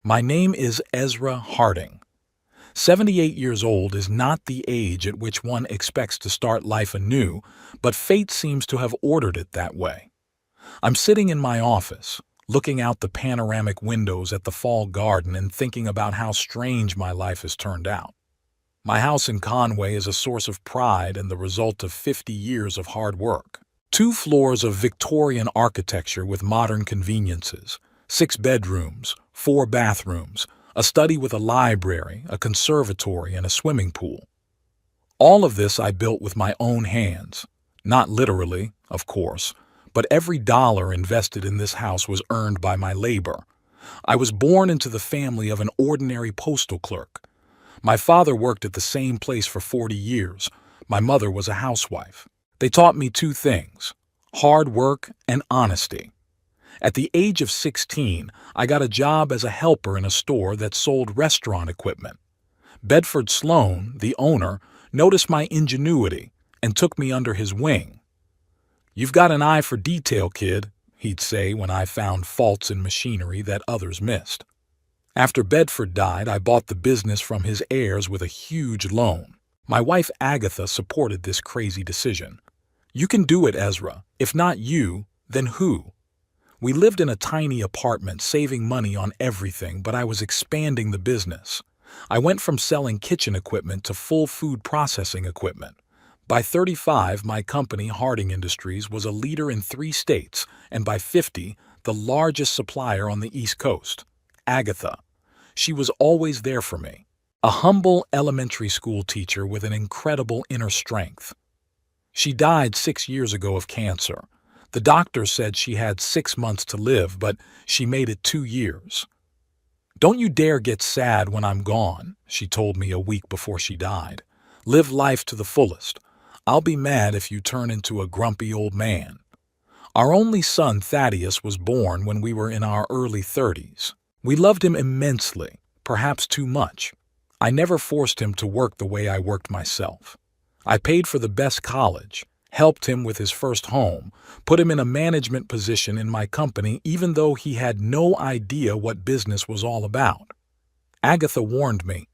My name is Ezra Harding. 78 years old is not the age at which one expects to start life anew, but fate seems to have ordered it that way. I'm sitting in my office, looking out the panoramic windows at the fall garden and thinking about how strange my life has turned out. My house in Conway is a source of pride and the result of 50 years of hard work. 2 floors of Victorian architecture with modern conveniences, 6 bedrooms, 4 bathrooms, a study with a library, a conservatory, and a swimming pool. All of this I built with my own hands. Not literally, of course, but every dollar invested in this house was earned by my labor. I was born into the family of an ordinary postal clerk. My father worked at the same place for 40 years. My mother was a housewife. They taught me 2 things: hard work and honesty. At the age of 16, I got a job as a helper in a store that sold restaurant equipment. Bedford Sloan, the owner, noticed my ingenuity and took me under his wing. "You've got an eye for detail, kid," he'd say when I found faults in machinery that others missed. After Bedford died, I bought the business from his heirs with a huge loan. My wife Agatha supported this crazy decision. "You can do it, Ezra. If not you, then who?" We lived in a tiny apartment, saving money on everything, but I was expanding the business. I went from selling kitchen equipment to full food processing equipment. By 35, my company, Harding Industries, was a leader in 3 states, and by 50, the largest supplier on the East Coast. Agatha. She was always there for me. A humble elementary school teacher with an incredible inner strength. She died 6 years ago of cancer. The doctor said she had 6 months to live, but she made it 2 years. "Don't you dare get sad when I'm gone," she told me a week before she died. "Live life to the fullest. I'll be mad if you turn into a grumpy old man." Our only son, Thaddeus, was born when we were in our early 30s. We loved him immensely, perhaps too much. I never forced him to work the way I worked myself. I paid for the best college, helped him with his first home, put him in a management position in my company even though he had no idea what business was all about. Agatha warned me,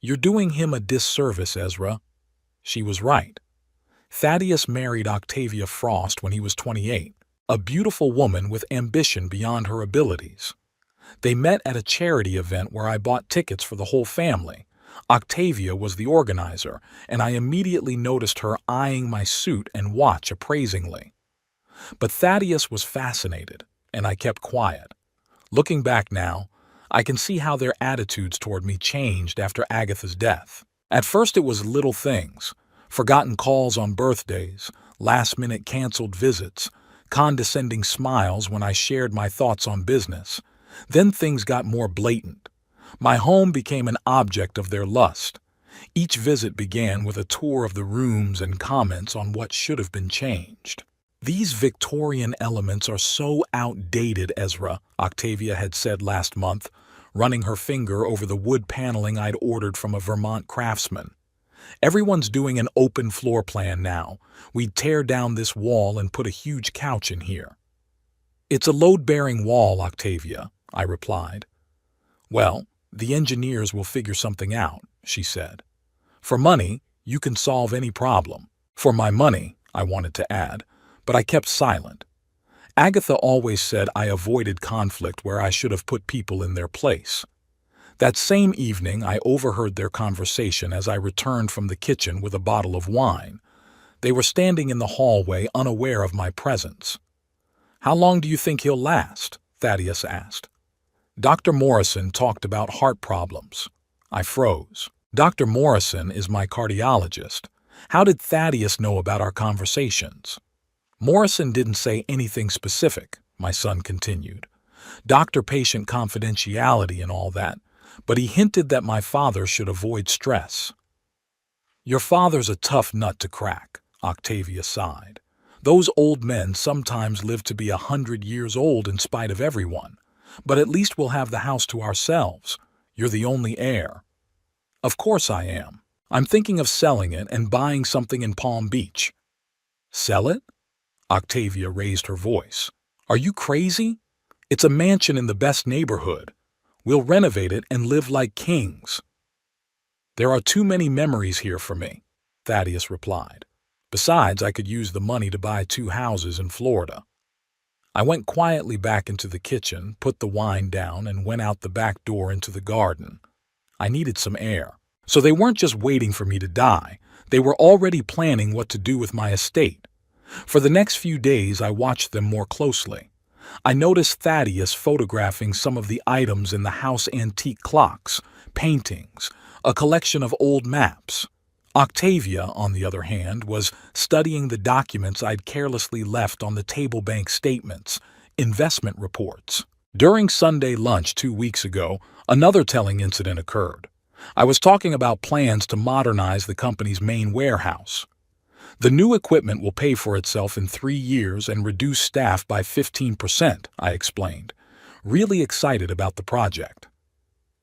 "You're doing him a disservice, Ezra." She was right. Thaddeus married Octavia Frost when he was 28, a beautiful woman with ambition beyond her abilities. They met at a charity event where I bought tickets for the whole family. Octavia was the organizer, and I immediately noticed her eyeing my suit and watch appraisingly. But Thaddeus was fascinated, and I kept quiet. Looking back now, I can see how their attitudes toward me changed after Agatha's death. At first it was little things: forgotten calls on birthdays, last-minute canceled visits, condescending smiles when I shared my thoughts on business. Then things got more blatant. My home became an object of their lust. Each visit began with a tour of the rooms and comments on what should have been changed. "These Victorian elements are so outdated, Ezra," Octavia had said last month, running her finger over the wood paneling I'd ordered from a Vermont craftsman. "Everyone's doing an open floor plan now. We'd tear down this wall and put a huge couch in here." "It's a load-bearing wall, Octavia," I replied. "Well, the engineers will figure something out," she said. "For money, you can solve any problem." For my money, I wanted to add, but I kept silent. Agatha always said I avoided conflict where I should have put people in their place. That same evening, I overheard their conversation as I returned from the kitchen with a bottle of wine. They were standing in the hallway, unaware of my presence. "How long do you think he'll last?" Thaddeus asked. "Dr. Morrison talked about heart problems." I froze. "Dr. Morrison is my cardiologist. How did Thaddeus know about our conversations?" "Morrison didn't say anything specific," my son continued. "Doctor-patient confidentiality and all that, but he hinted that my father should avoid stress." "Your father's a tough nut to crack," Octavia sighed. "Those old men sometimes live to be 100 years old in spite of everyone. But at least we'll have the house to ourselves. You're the only heir." "Of course I am. I'm thinking of selling it and buying something in Palm Beach." "Sell it?" Octavia raised her voice. "Are you crazy? It's a mansion in the best neighborhood. We'll renovate it and live like kings." "There are too many memories here for me," Thaddeus replied. "Besides, I could use the money to buy 2 houses in Florida." I went quietly back into the kitchen, put the wine down, and went out the back door into the garden. I needed some air. So they weren't just waiting for me to die. They were already planning what to do with my estate. For the next few days, I watched them more closely. I noticed Thaddeus photographing some of the items in the house: antique clocks, paintings, a collection of old maps. Octavia, on the other hand, was studying the documents I'd carelessly left on the table: bank statements, investment reports. During Sunday lunch 2 weeks ago, another telling incident occurred. I was talking about plans to modernize the company's main warehouse. "The new equipment will pay for itself in 3 years and reduce staff by 15%, I explained, really excited about the project.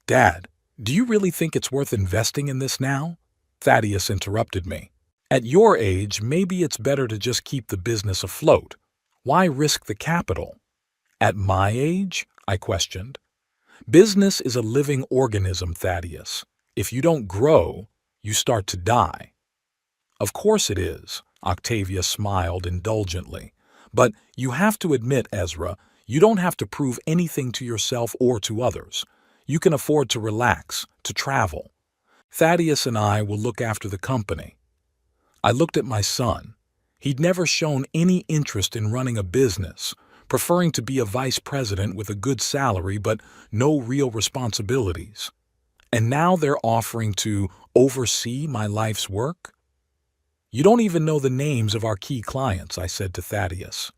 "Dad, do you really think it's worth investing in this now?" Thaddeus interrupted me. "At your age, maybe it's better to just keep the business afloat. Why risk the capital?" "At my age?" I questioned. "Business is a living organism, Thaddeus. If you don't grow, you start to die." "Of course it is," Octavia smiled indulgently. "But you have to admit, Ezra, you don't have to prove anything to yourself or to others. You can afford to relax, to travel. Thaddeus and I will look after the company." I looked at my son. He'd never shown any interest in running a business, preferring to be a vice president with a good salary but no real responsibilities. And now they're offering to oversee my life's work? "You don't even know the names of our key clients," I said to Thaddeus.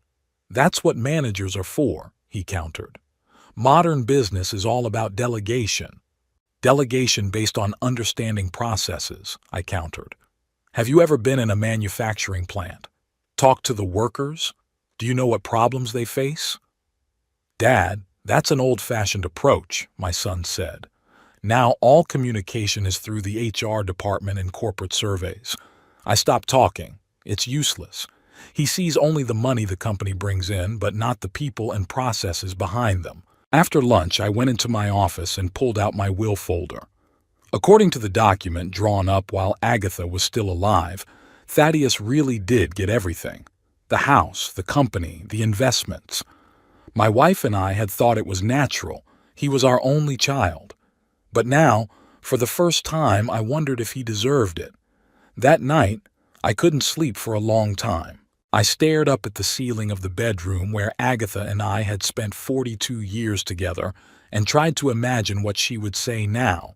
"That's what managers are for," he countered. "Modern business is all about delegation. Delegation based on understanding processes," I countered. "Have you ever been in a manufacturing plant? Talked to the workers? Do you know what problems they face?" "Dad, that's an old-fashioned approach," my son said. "Now all communication is through the HR department and corporate surveys." I stopped talking. It's useless. He sees only the money the company brings in, but not the people and processes behind them. After lunch, I went into my office and pulled out my will folder. According to the document drawn up while Agatha was still alive, Thaddeus really did get everything: the house, the company, the investments. My wife and I had thought it was natural. He was our only child. But now, for the first time, I wondered if he deserved it. That night, I couldn't sleep for a long time. I stared up at the ceiling of the bedroom where Agatha and I had spent 42 years together and tried to imagine what she would say now.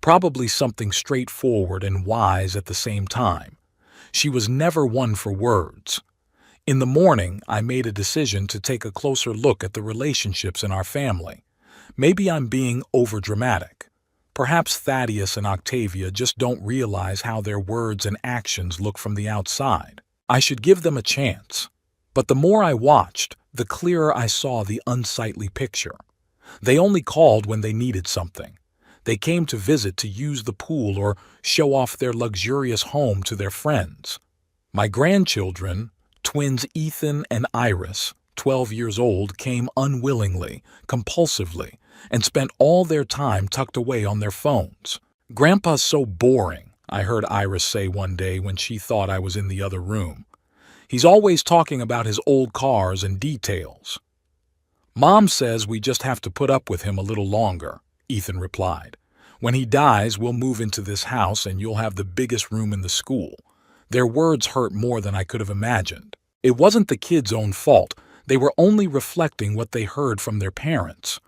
Probably something straightforward and wise at the same time. She was never one for words. In the morning, I made a decision to take a closer look at the relationships in our family. Maybe I'm being overdramatic. Perhaps Thaddeus and Octavia just don't realize how their words and actions look from the outside. I should give them a chance. But the more I watched, the clearer I saw the unsightly picture. They only called when they needed something. They came to visit to use the pool or show off their luxurious home to their friends. My grandchildren, twins Ethan and Iris, 12 years old, came unwillingly, compulsively, and spent all their time tucked away on their phones. "Grandpa's so boring," I heard Iris say one day when she thought I was in the other room. "He's always talking about his old cars and details." "Mom says we just have to put up with him a little longer," Ethan replied. "When he dies, we'll move into this house and you'll have the biggest room in the school." Their words hurt more than I could have imagined. It wasn't the kids' own fault. They were only reflecting what they heard from their parents.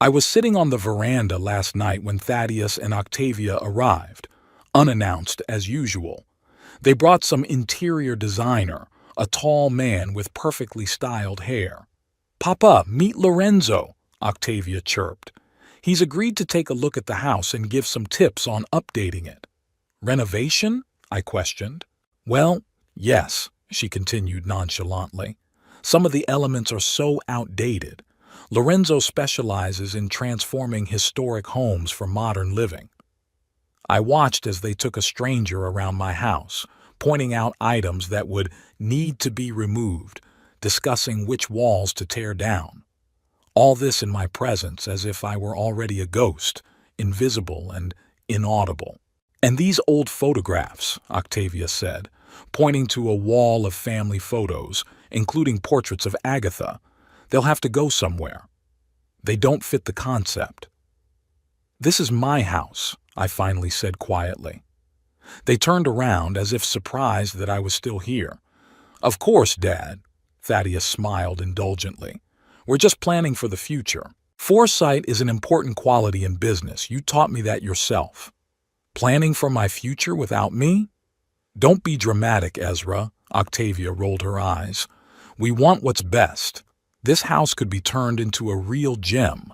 I was sitting on the veranda last night when Thaddeus and Octavia arrived, unannounced as usual. They brought some interior designer, a tall man with perfectly styled hair. "Papa, meet Lorenzo," Octavia chirped. "He's agreed to take a look at the house and give some tips on updating it." "Renovation?" I questioned. "Well, yes," she continued nonchalantly. "Some of the elements are so outdated. Lorenzo specializes in transforming historic homes for modern living." I watched as they took a stranger around my house, pointing out items that would need to be removed, discussing which walls to tear down. All this in my presence as if I were already a ghost, invisible and inaudible. "And these old photographs," Octavia said, pointing to a wall of family photos, including portraits of Agatha, "they'll have to go somewhere. They don't fit the concept." "This is my house," I finally said quietly. They turned around as if surprised that I was still here. "Of course, Dad," Thaddeus smiled indulgently. "We're just planning for the future. Foresight is an important quality in business. You taught me that yourself." "Planning for my future without me?" "Don't be dramatic, Ezra," Octavia rolled her eyes. "We want what's best. This house could be turned into a real gem."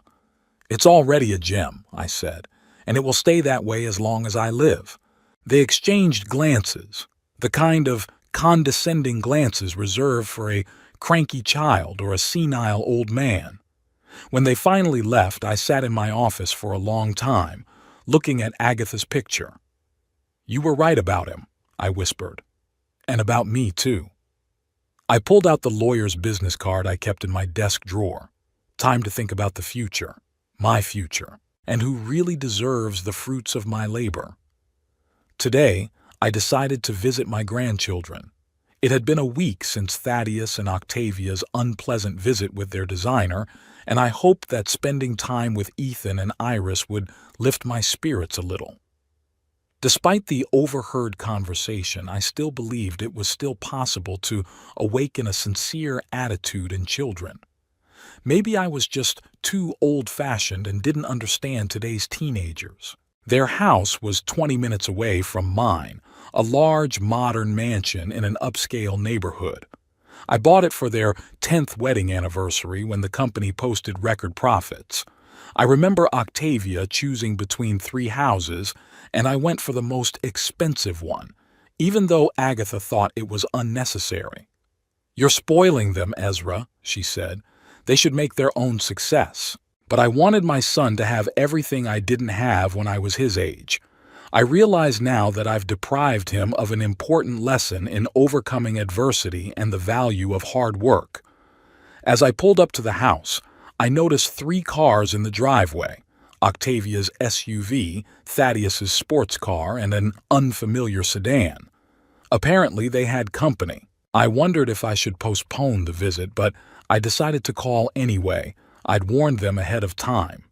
"It's already a gem," I said, "and it will stay that way as long as I live." They exchanged glances, the kind of condescending glances reserved for a cranky child or a senile old man. When they finally left, I sat in my office for a long time, looking at Agatha's picture. "You were right about him," I whispered. "And about me, too." I pulled out the lawyer's business card I kept in my desk drawer. Time to think about the future, my future, and who really deserves the fruits of my labor. Today, I decided to visit my grandchildren. It had been a week since Thaddeus and Octavia's unpleasant visit with their designer, and I hoped that spending time with Ethan and Iris would lift my spirits a little. Despite the overheard conversation, I still believed it was still possible to awaken a sincere attitude in children. Maybe I was just too old-fashioned and didn't understand today's teenagers. Their house was 20 minutes away from mine, a large modern mansion in an upscale neighborhood. I bought it for their 10th wedding anniversary when the company posted record profits. I remember Octavia choosing between 3 houses, and I went for the most expensive one, even though Agatha thought it was unnecessary. "You're spoiling them, Ezra," she said. "They should make their own success." But I wanted my son to have everything I didn't have when I was his age. I realize now that I've deprived him of an important lesson in overcoming adversity and the value of hard work. As I pulled up to the house, I noticed 3 cars in the driveway: Octavia's SUV, Thaddeus's sports car, and an unfamiliar sedan. Apparently, they had company. I wondered if I should postpone the visit, but I decided to call anyway. I'd warned them ahead of time.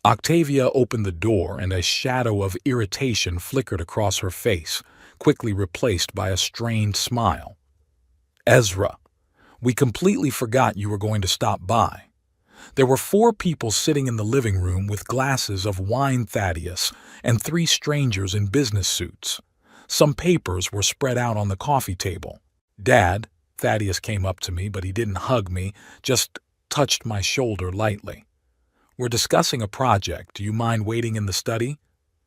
Octavia opened the door, and a shadow of irritation flickered across her face, quickly replaced by a strained smile. "Ezra, we completely forgot you were going to stop by." There were 4 people sitting in the living room with glasses of wine Thaddeus and 3 strangers in business suits. Some papers were spread out on the coffee table. "Dad," Thaddeus came up to me, but he didn't hug me, just touched my shoulder lightly. "We're discussing a project. Do you mind waiting in the study?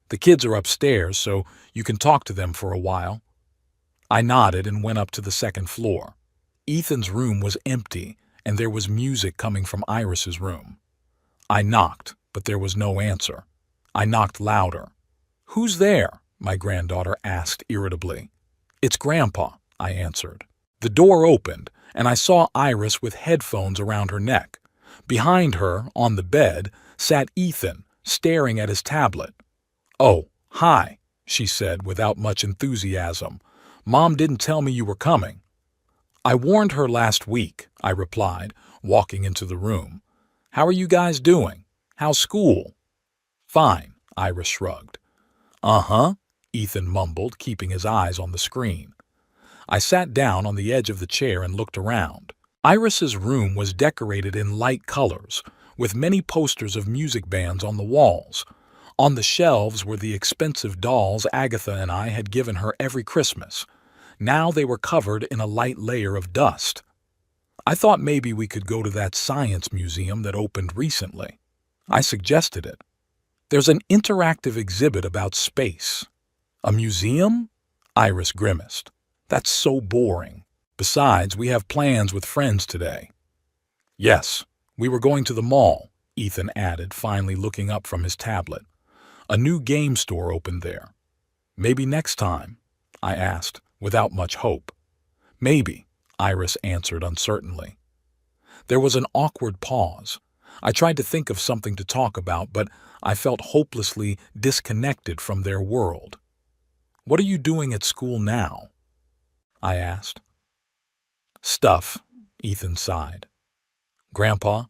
The kids are upstairs, so you can talk to them for a while." I nodded and went up to the 2nd floor. Ethan's room was empty, and there was music coming from Iris's room. I knocked, but there was no answer. I knocked louder. "Who's there?" my granddaughter asked irritably. "It's Grandpa," I answered. The door opened, and I saw Iris with headphones around her neck. Behind her, on the bed, sat Ethan, staring at his tablet. "Oh, hi," she said without much enthusiasm. "Mom didn't tell me you were coming." "I warned her last week," I replied, walking into the room. "How are you guys doing? How's school?" "Fine," Iris shrugged. "Uh-huh," Ethan mumbled, keeping his eyes on the screen. I sat down on the edge of the chair and looked around. Iris's room was decorated in light colors, with many posters of music bands on the walls. On the shelves were the expensive dolls Agatha and I had given her every Christmas. Now they were covered in a light layer of dust. I thought maybe we could go to that science museum that opened recently. I suggested it. "There's an interactive exhibit about space." "A museum?" Iris grimaced. "That's so boring. Besides, we have plans with friends today." "Yes, we were going to the mall," Ethan added, finally looking up from his tablet. "A new game store opened there." "Maybe next time?" I asked, without much hope. "Maybe," Iris answered uncertainly. There was an awkward pause. I tried to think of something to talk about, but I felt hopelessly disconnected from their world. "What are you doing at school now?" I asked. "Stuff," Ethan sighed. "Grandpa,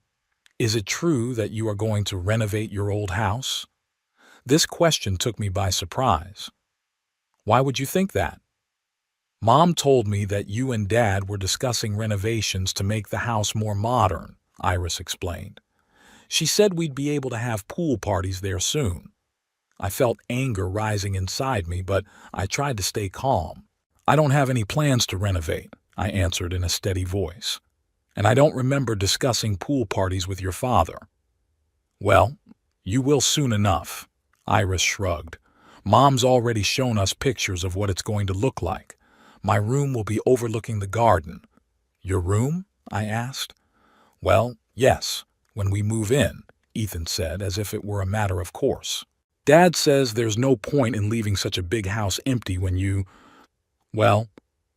is it true that you are going to renovate your old house?" This question took me by surprise. "Why would you think that?" "Mom told me that you and Dad were discussing renovations to make the house more modern," Iris explained. "She said we'd be able to have pool parties there soon." I felt anger rising inside me, but I tried to stay calm. "I don't have any plans to renovate," I answered in a steady voice. "And I don't remember discussing pool parties with your father." "Well, you will soon enough," Iris shrugged. "Mom's already shown us pictures of what it's going to look like. My room will be overlooking the garden." "Your room?" I asked. "Well, yes, when we move in," Ethan said, as if it were a matter of course. "Dad says there's no point in leaving such a big house empty when you—" Well,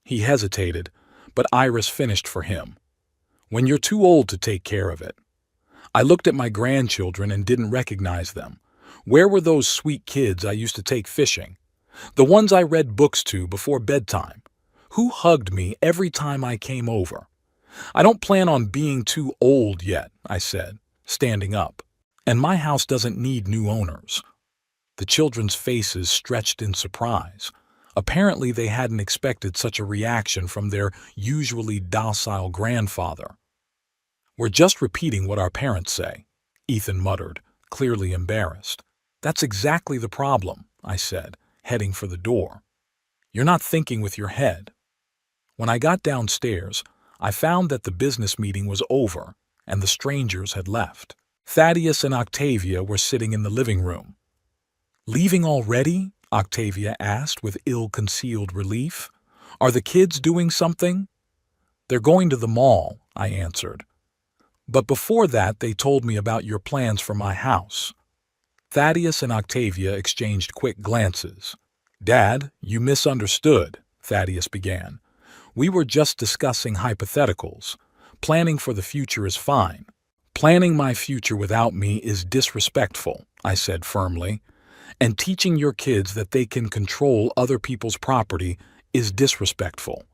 he hesitated, but Iris finished for him. "When you're too old to take care of it." I looked at my grandchildren and didn't recognize them. Where were those sweet kids I used to take fishing? The ones I read books to before bedtime? Who hugged me every time I came over? "I don't plan on being too old yet," I said, standing up. "And my house doesn't need new owners." The children's faces stretched in surprise. Apparently they hadn't expected such a reaction from their usually docile grandfather. "We're just repeating what our parents say," Ethan muttered, clearly embarrassed. "That's exactly the problem," I said, heading for the door. "You're not thinking with your head." When I got downstairs, I found that the business meeting was over and the strangers had left. Thaddeus and Octavia were sitting in the living room. "Leaving already?" Octavia asked with ill-concealed relief. "Are the kids doing something?" "They're going to the mall," I answered. "But before that they told me about your plans for my house." Thaddeus and Octavia exchanged quick glances. "Dad, you misunderstood," Thaddeus began. "We were just discussing hypotheticals. Planning for the future is fine. Planning my future without me is disrespectful," I said firmly. "And teaching your kids that they can control other people's property is disrespectful."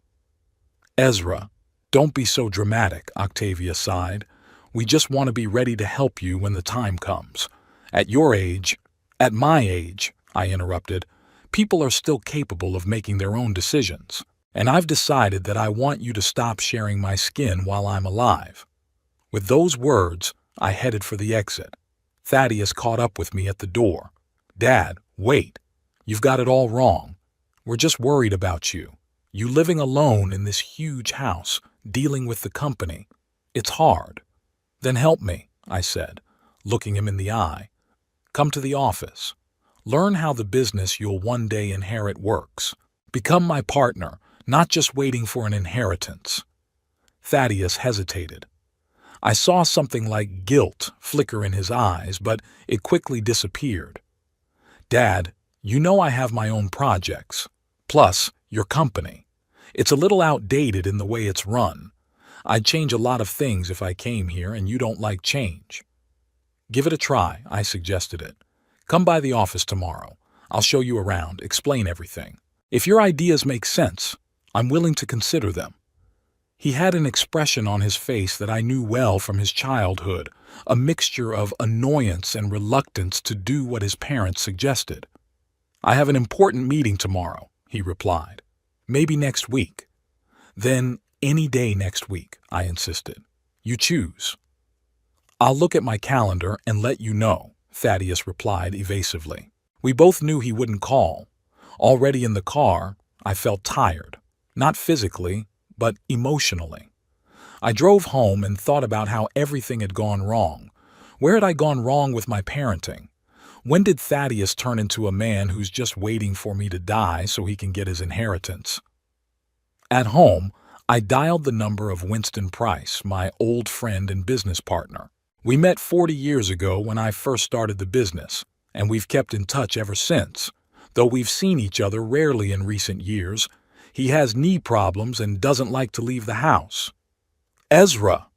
"Ezra, don't be so dramatic," Octavia sighed. "We just want to be ready to help you when the time comes. At your age—" "At my age," I interrupted, "people are still capable of making their own decisions. And I've decided that I want you to stop sharing my skin while I'm alive." With those words, I headed for the exit. Thaddeus caught up with me at the door. "Dad, wait. You've got it all wrong. We're just worried about you. You living alone in this huge house, dealing with the company. It's hard." "Then help me," I said, looking him in the eye. "Come to the office. Learn how the business you'll one day inherit works. Become my partner, not just waiting for an inheritance." Thaddeus hesitated. I saw something like guilt flicker in his eyes, but it quickly disappeared. "Dad, you know I have my own projects. Plus, your company. It's a little outdated in the way it's run. I'd change a lot of things if I came here, and you don't like change." "Give it a try," I suggested it. "Come by the office tomorrow. I'll show you around, explain everything. If your ideas make sense, I'm willing to consider them." He had an expression on his face that I knew well from his childhood, a mixture of annoyance and reluctance to do what his parents suggested. "I have an important meeting tomorrow," he replied. "Maybe next week." "Then any day next week," I insisted. "You choose." "I'll look at my calendar and let you know," Thaddeus replied evasively. We both knew he wouldn't call. Already in the car, I felt tired, not physically, but emotionally. I drove home and thought about how everything had gone wrong. Where had I gone wrong with my parenting? When did Thaddeus turn into a man who's just waiting for me to die so he can get his inheritance? At home, I dialed the number of Winston Price, my old friend and business partner. We met 40 years ago when I first started the business, and we've kept in touch ever since, though we've seen each other rarely in recent years. He has knee problems and doesn't like to leave the house. "Ezra!"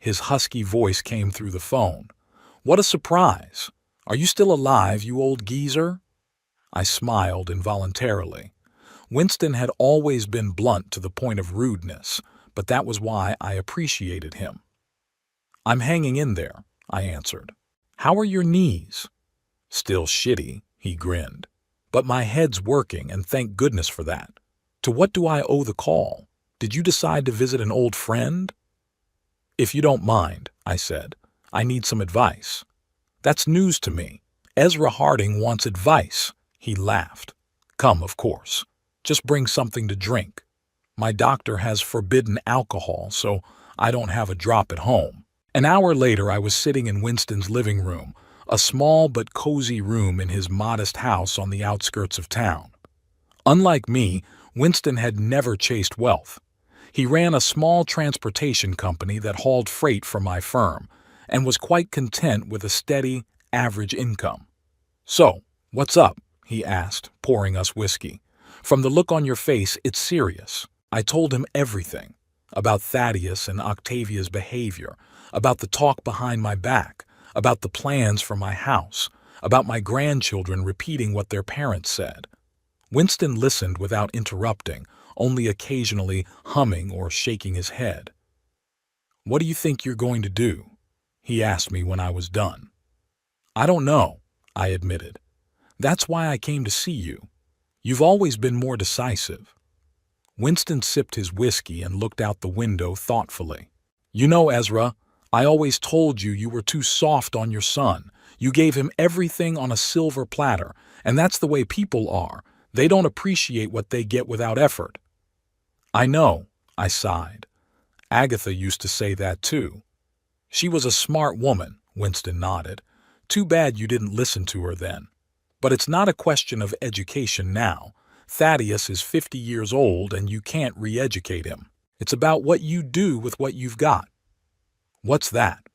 His husky voice came through the phone. "What a surprise! Are you still alive, you old geezer?" I smiled involuntarily. Winston had always been blunt to the point of rudeness, but that was why I appreciated him. "I'm hanging in there," I answered. "How are your knees?" "Still shitty," he grinned. "But my head's working, and thank goodness for that. To what do I owe the call? Did you decide to visit an old friend?" "If you don't mind," I said, "I need some advice." "That's news to me. Ezra Harding wants advice." He laughed. "Come, of course. Just bring something to drink. My doctor has forbidden alcohol, so I don't have a drop at home." An hour later, I was sitting in Winston's living room, a small but cozy room in his modest house on the outskirts of town. Unlike me, Winston had never chased wealth. He ran a small transportation company that hauled freight for my firm, and was quite content with a steady, average income. "So, what's up?" he asked, pouring us whiskey. "From the look on your face, it's serious." I told him everything. About Thaddeus and Octavia's behavior, about the talk behind my back, about the plans for my house, about my grandchildren repeating what their parents said. Winston listened without interrupting, only occasionally humming or shaking his head. "What do you think you're going to do?" he asked me when I was done. "I don't know," I admitted. "That's why I came to see you. You've always been more decisive." Winston sipped his whiskey and looked out the window thoughtfully. "You know, Ezra, I always told you you were too soft on your son. You gave him everything on a silver platter, and that's the way people are. They don't appreciate what they get without effort." "I know," I sighed. "Agatha used to say that too." "She was a smart woman," Winston nodded. "Too bad you didn't listen to her then. But it's not a question of education now. Thaddeus is 50 years old and you can't re-educate him. It's about what you do with what you've got." "What's that?"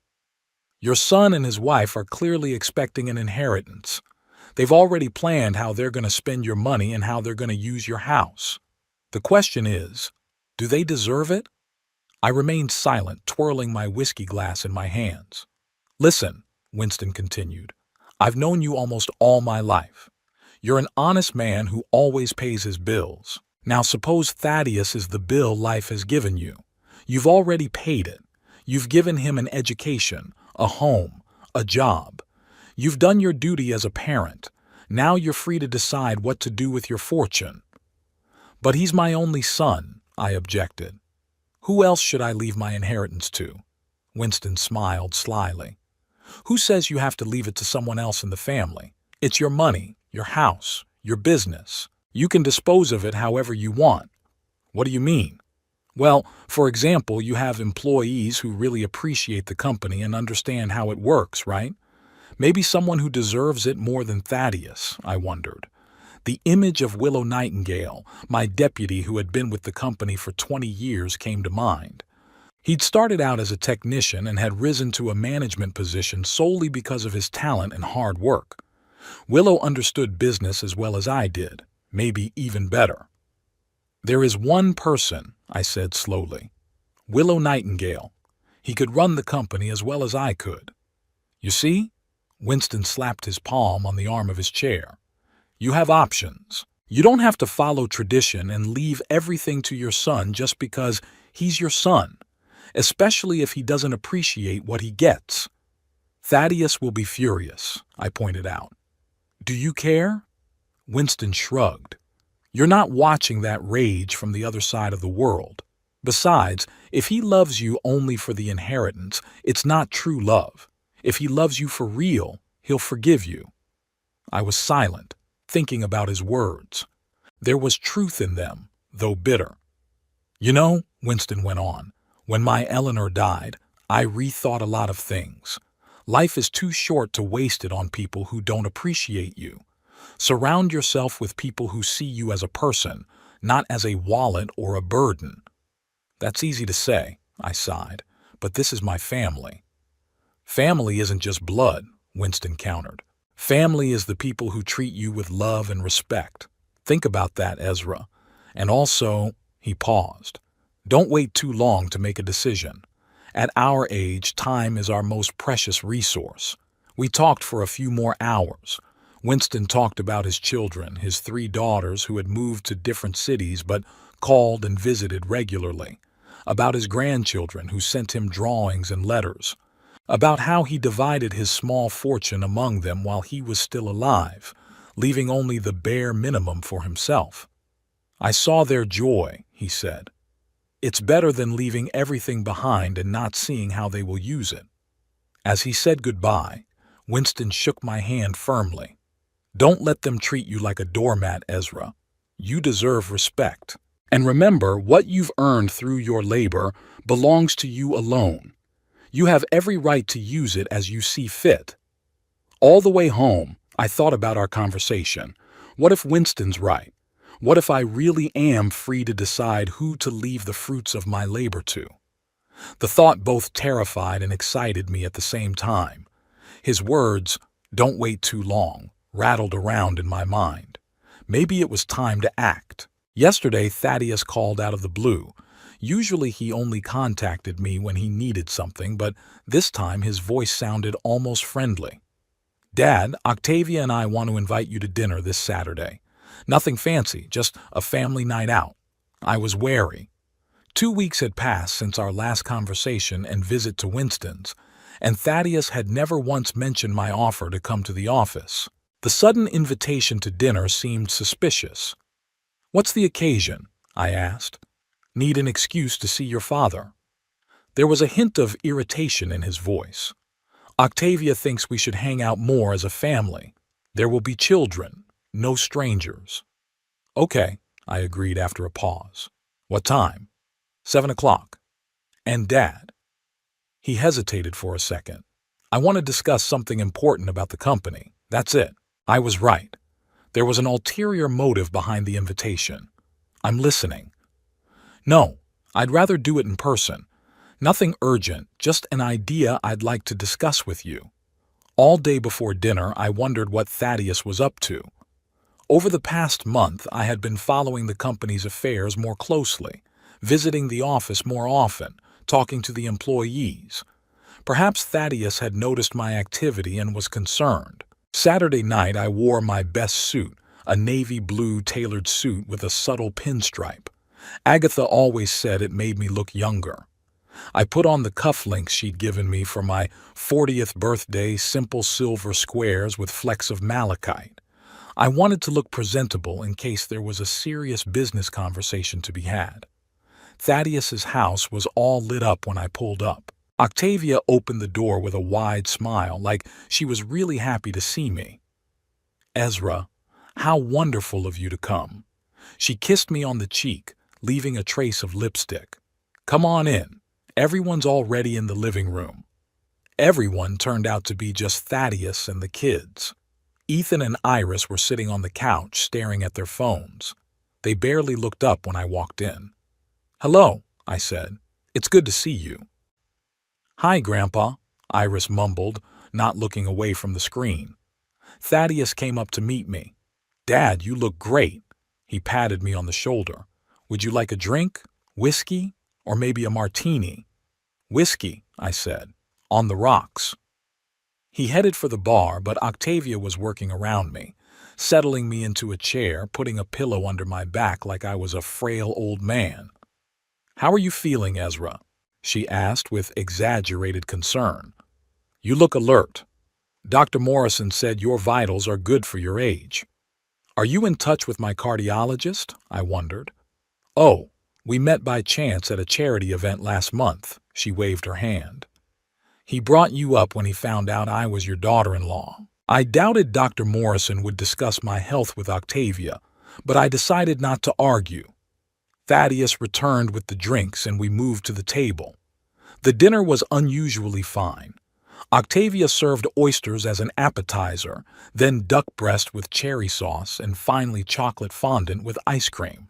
"Your son and his wife are clearly expecting an inheritance. They've already planned how they're going to spend your money and how they're going to use your house. The question is, do they deserve it?" I remained silent, twirling my whiskey glass in my hands. "Listen," Winston continued, "I've known you almost all my life. You're an honest man who always pays his bills. Now suppose Thaddeus is the bill life has given you. You've already paid it. You've given him an education, a home, a job. You've done your duty as a parent. Now you're free to decide what to do with your fortune." "But he's my only son," I objected. "Who else should I leave my inheritance to?" Winston smiled slyly. "Who says you have to leave it to someone else in the family? It's your money, your house, your business. You can dispose of it however you want." "What do you mean?" "Well, for example, you have employees who really appreciate the company and understand how it works, right? Maybe someone who deserves it more than Thaddeus," I wondered. The image of Willow Nightingale, my deputy who had been with the company for 20 years, came to mind. He'd started out as a technician and had risen to a management position solely because of his talent and hard work. Willow understood business as well as I did, maybe even better. "There is one person," I said slowly. "Willow Nightingale. He could run the company as well as I could. You see?" Winston slapped his palm on the arm of his chair. "You have options. You don't have to follow tradition and leave everything to your son just because he's your son, especially if he doesn't appreciate what he gets." "Thaddeus will be furious," I pointed out. "Do you care?" Winston shrugged. "You're not watching that rage from the other side of the world. Besides, if he loves you only for the inheritance, it's not true love. If he loves you for real, he'll forgive you." I was silent, thinking about his words. There was truth in them, though bitter. "You know," Winston went on, "when my Eleanor died, I rethought a lot of things. Life is too short to waste it on people who don't appreciate you. Surround yourself with people who see you as a person, not as a wallet or a burden." "That's easy to say," I sighed, "but this is my family." "Family isn't just blood," Winston countered. "Family is the people who treat you with love and respect. Think about that, Ezra. And also," he paused, "don't wait too long to make a decision. At our age, time is our most precious resource. We talked for a few more hours. Winston talked about his children, his 3 daughters who had moved to different cities but called and visited regularly, about his grandchildren who sent him drawings and letters, about how he divided his small fortune among them while he was still alive, leaving only the bare minimum for himself. "I saw their joy," he said. "It's better than leaving everything behind and not seeing how they will use it." As he said goodbye, Winston shook my hand firmly. "Don't let them treat you like a doormat, Ezra. You deserve respect. And remember, what you've earned through your labor belongs to you alone. You have every right to use it as you see fit." All the way home, I thought about our conversation. What if Winston's right? What if I really am free to decide who to leave the fruits of my labor to? The thought both terrified and excited me at the same time. His words, "Don't wait too long," rattled around in my mind. Maybe it was time to act. Yesterday, Thaddeus called out of the blue. Usually he only contacted me when he needed something, but this time his voice sounded almost friendly. "Dad, Octavia and I want to invite you to dinner this Saturday. Nothing fancy, just a family night out." I was wary. 2 weeks had passed since our last conversation and visit to Winston's, and Thaddeus had never once mentioned my offer to come to the office. The sudden invitation to dinner seemed suspicious. "What's the occasion?" I asked. "Need an excuse to see your father." There was a hint of irritation in his voice. "Octavia thinks we should hang out more as a family. There will be children, no strangers." "Okay," I agreed after a pause. "What time?" 7 o'clock. "And Dad?" He hesitated for a second. "I want to discuss something important about the company. That's it." I was right. There was an ulterior motive behind the invitation. "I'm listening." "No, I'd rather do it in person. Nothing urgent, just an idea I'd like to discuss with you." All day before dinner, I wondered what Thaddeus was up to. Over the past month, I had been following the company's affairs more closely, visiting the office more often, talking to the employees. Perhaps Thaddeus had noticed my activity and was concerned. Saturday night, I wore my best suit, a navy blue tailored suit with a subtle pinstripe. Agatha always said it made me look younger. I put on the cufflinks she'd given me for my 40th birthday, simple silver squares with flecks of malachite. I wanted to look presentable in case there was a serious business conversation to be had. Thaddeus's house was all lit up when I pulled up. Octavia opened the door with a wide smile, like she was really happy to see me. "Ezra, how wonderful of you to come." She kissed me on the cheek, leaving a trace of lipstick. "Come on in. Everyone's already in the living room." Everyone turned out to be just Thaddeus and the kids. Ethan and Iris were sitting on the couch staring at their phones. They barely looked up when I walked in. "Hello," I said. "It's good to see you." "Hi, Grandpa," Iris mumbled, not looking away from the screen. Thaddeus came up to meet me. "Dad, you look great." He patted me on the shoulder. "Would you like a drink? Whiskey? Or maybe a martini?" "Whiskey," I said. "On the rocks." He headed for the bar, but Octavia was working around me, settling me into a chair, putting a pillow under my back like I was a frail old man. "How are you feeling, Ezra?" she asked with exaggerated concern. "You look alert. Dr. Morrison said your vitals are good for your age." "Are you in touch with my cardiologist?" I wondered. "Oh, we met by chance at a charity event last month," she waved her hand. "He brought you up when he found out I was your daughter-in-law." I doubted Dr. Morrison would discuss my health with Octavia, but I decided not to argue. Thaddeus returned with the drinks and we moved to the table. The dinner was unusually fine. Octavia served oysters as an appetizer, then duck breast with cherry sauce, and finally chocolate fondant with ice cream.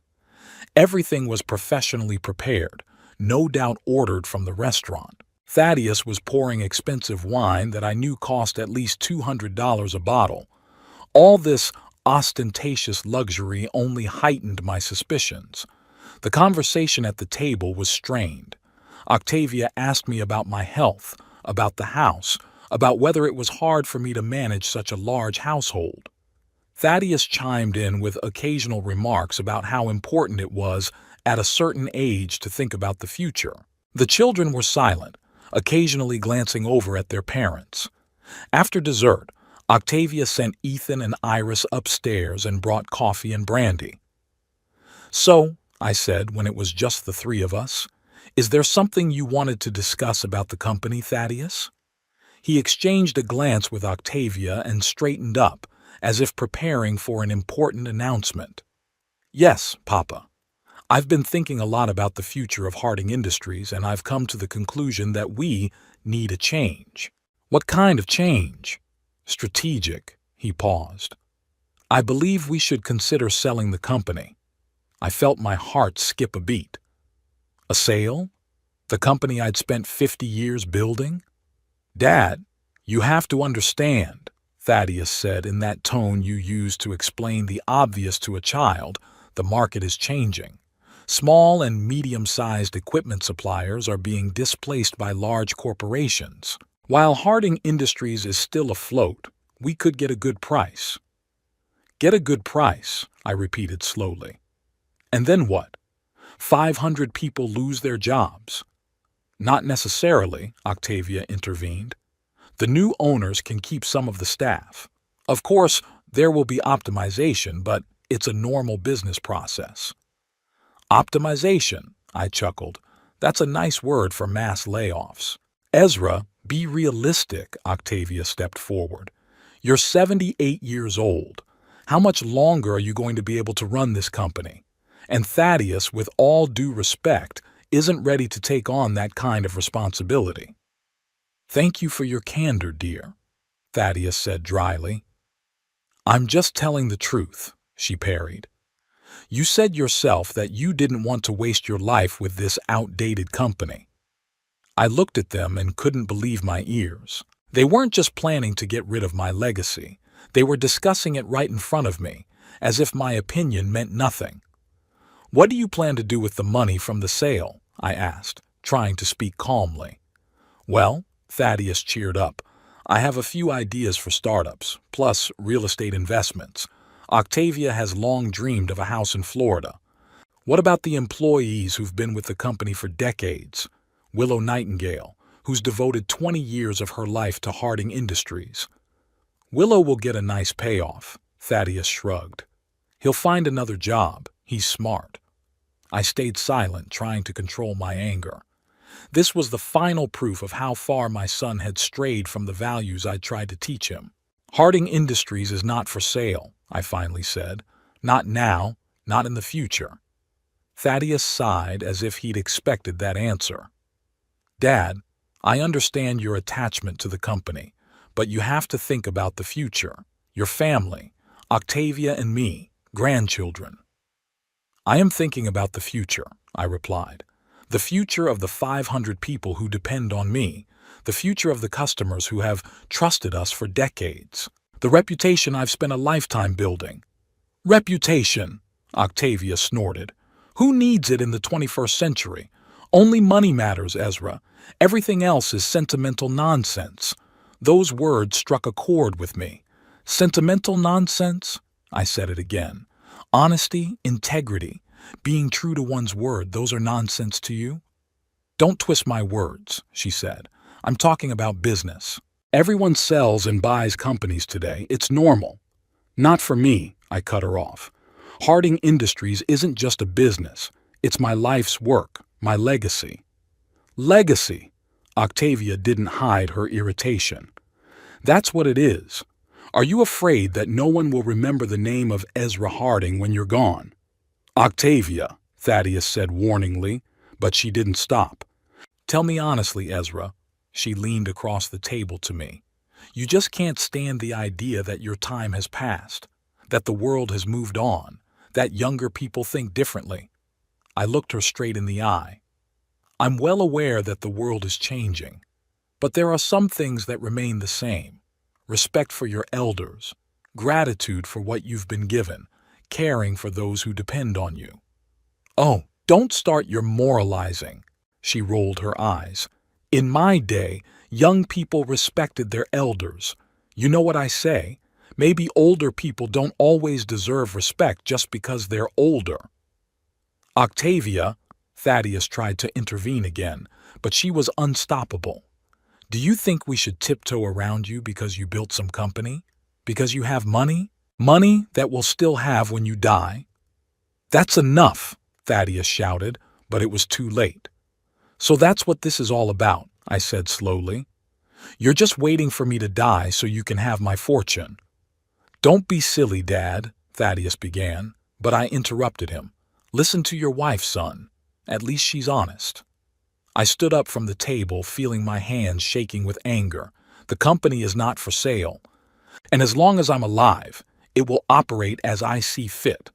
Everything was professionally prepared, no doubt ordered from the restaurant. Thaddeus was pouring expensive wine that I knew cost at least $200 a bottle. All this ostentatious luxury only heightened my suspicions. The conversation at the table was strained. Octavia asked me about my health, about the house, about whether it was hard for me to manage such a large household. Thaddeus chimed in with occasional remarks about how important it was at a certain age to think about the future. The children were silent, occasionally glancing over at their parents. After dessert, Octavia sent Ethan and Iris upstairs and brought coffee and brandy. "So," I said when it was just the three of us, "is there something you wanted to discuss about the company, Thaddeus?" He exchanged a glance with Octavia and straightened up, as if preparing for an important announcement. "Yes, Papa. I've been thinking a lot about the future of Harding Industries, and I've come to the conclusion that we need a change." "What kind of change?" "Strategic." He paused. "I believe we should consider selling the company." I felt my heart skip a beat. A sale? The company I'd spent 50 years building? "Dad, you have to understand," Thaddeus said in that tone you use to explain the obvious to a child. "The market is changing. Small and medium-sized equipment suppliers are being displaced by large corporations. While Harding Industries is still afloat, we could get a good price." "Get a good price," I repeated slowly. "And then what? 500 people lose their jobs." "Not necessarily," Octavia intervened. "The new owners can keep some of the staff. Of course, there will be optimization, but it's a normal business process." "Optimization," I chuckled. "That's a nice word for mass layoffs." "Ezra, be realistic," Octavia stepped forward. "You're 78 years old. How much longer are you going to be able to run this company? And Thaddeus, with all due respect, isn't ready to take on that kind of responsibility." "Thank you for your candor, dear," Thaddeus said dryly. "I'm just telling the truth," she parried. "You said yourself that you didn't want to waste your life with this outdated company." I looked at them and couldn't believe my ears. They weren't just planning to get rid of my legacy. They were discussing it right in front of me, as if my opinion meant nothing. "What do you plan to do with the money from the sale?" I asked, trying to speak calmly. "Well," Thaddeus cheered up, "I have a few ideas for startups, plus real estate investments. Octavia has long dreamed of a house in Florida. What about the employees who've been with the company for decades? Willow Nightingale, who's devoted 20 years of her life to Harding Industries." "Willow will get a nice payoff," Thaddeus shrugged. "He'll find another job. He's smart." I stayed silent, trying to control my anger. This was the final proof of how far my son had strayed from the values I'd tried to teach him. "Harding Industries is not for sale," I finally said. "Not now, not in the future." Thaddeus sighed as if he'd expected that answer. "Dad, I understand your attachment to the company, but you have to think about the future, your family, Octavia and me, grandchildren." "I am thinking about the future," I replied. "The future of the 500 people who depend on me, the future of the customers who have trusted us for decades, the reputation I've spent a lifetime building." "Reputation," Octavia snorted. "Who needs it in the 21st century? Only money matters, Ezra. Everything else is sentimental nonsense." Those words struck a chord with me. "Sentimental nonsense?" I said it again. "Honesty, integrity, being true to one's word, those are nonsense to you?" "Don't twist my words," she said. "I'm talking about business. Everyone sells and buys companies today. It's normal." "Not for me," I cut her off. "Harding Industries isn't just a business. It's my life's work, my legacy." "Legacy?" Octavia didn't hide her irritation. "That's what it is. Are you afraid that no one will remember the name of Ezra Harding when you're gone?" "Octavia," Thaddeus said warningly, but she didn't stop. "Tell me honestly, Ezra." She leaned across the table to me. "You just can't stand the idea that your time has passed, that the world has moved on, that younger people think differently." I looked her straight in the eye. "I'm well aware that the world is changing, but there are some things that remain the same. Respect for your elders, gratitude for what you've been given, caring for those who depend on you." "Oh, don't start your moralizing," She rolled her eyes. In my day, young people respected their elders. You know what I say? Maybe older people don't always deserve respect just because they're older. Octavia, Thaddeus tried to intervene again, but she was unstoppable. Do you think we should tiptoe around you because you built some company? Because you have money? Money that we'll still have when you die? That's enough, Thaddeus shouted, but it was too late. So that's what this is all about, I said slowly. You're just waiting for me to die so you can have my fortune. Don't be silly, Dad, Thaddeus began, but I interrupted him. Listen to your wife, son. At least she's honest. I stood up from the table, feeling my hands shaking with anger. The company is not for sale, and as long as I'm alive, it will operate as I see fit.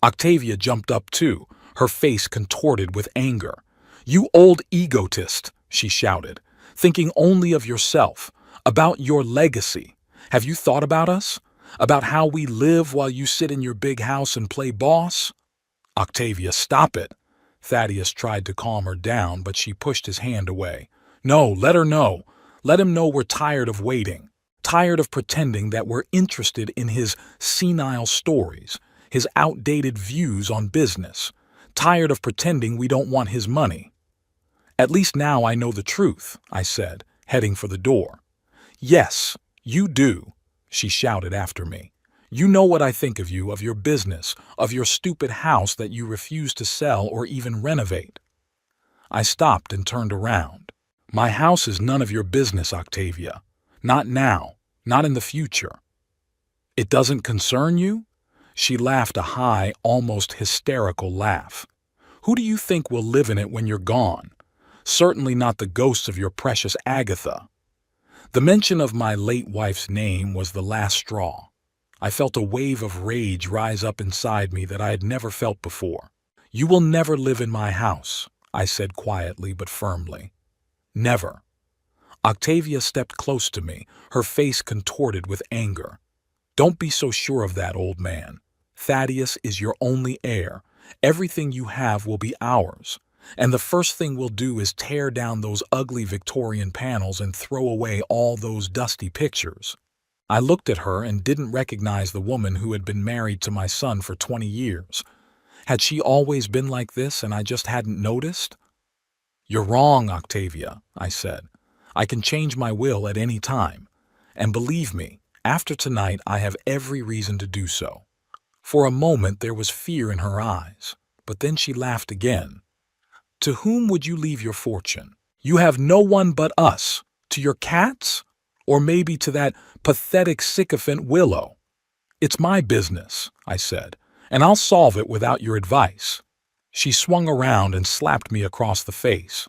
Octavia jumped up too, her face contorted with anger. You old egotist, she shouted, thinking only of yourself, about your legacy. Have you thought about us? About how we live while you sit in your big house and play boss? Octavia, stop it. Thaddeus tried to calm her down, but she pushed his hand away. No, let her know. Let him know we're tired of waiting. Tired of pretending that we're interested in his senile stories, his outdated views on business. Tired of pretending we don't want his money. At least now I know the truth, I said, heading for the door. Yes, you do, she shouted after me. You know what I think of you, of your business, of your stupid house that you refuse to sell or even renovate. I stopped and turned around. My house is none of your business, Octavia. Not now, not in the future. It doesn't concern you? She laughed a high, almost hysterical laugh. Who do you think will live in it when you're gone? Certainly not the ghosts of your precious Agatha. The mention of my late wife's name was the last straw. I felt a wave of rage rise up inside me that I had never felt before. You will never live in my house, I said quietly but firmly. Never. Octavia stepped close to me, her face contorted with anger. Don't be so sure of that, old man. Thaddeus is your only heir. Everything you have will be ours. And the first thing we'll do is tear down those ugly Victorian panels and throw away all those dusty pictures. I looked at her and didn't recognize the woman who had been married to my son for 20 years. Had she always been like this and I just hadn't noticed? You're wrong, Octavia, I said. I can change my will at any time. And believe me, after tonight I have every reason to do so. For a moment there was fear in her eyes, but then she laughed again. To whom would you leave your fortune? You have no one but us. To your cats? Or maybe to that pathetic sycophant Willow? It's my business, I said, and I'll solve it without your advice. She swung around and slapped me across the face.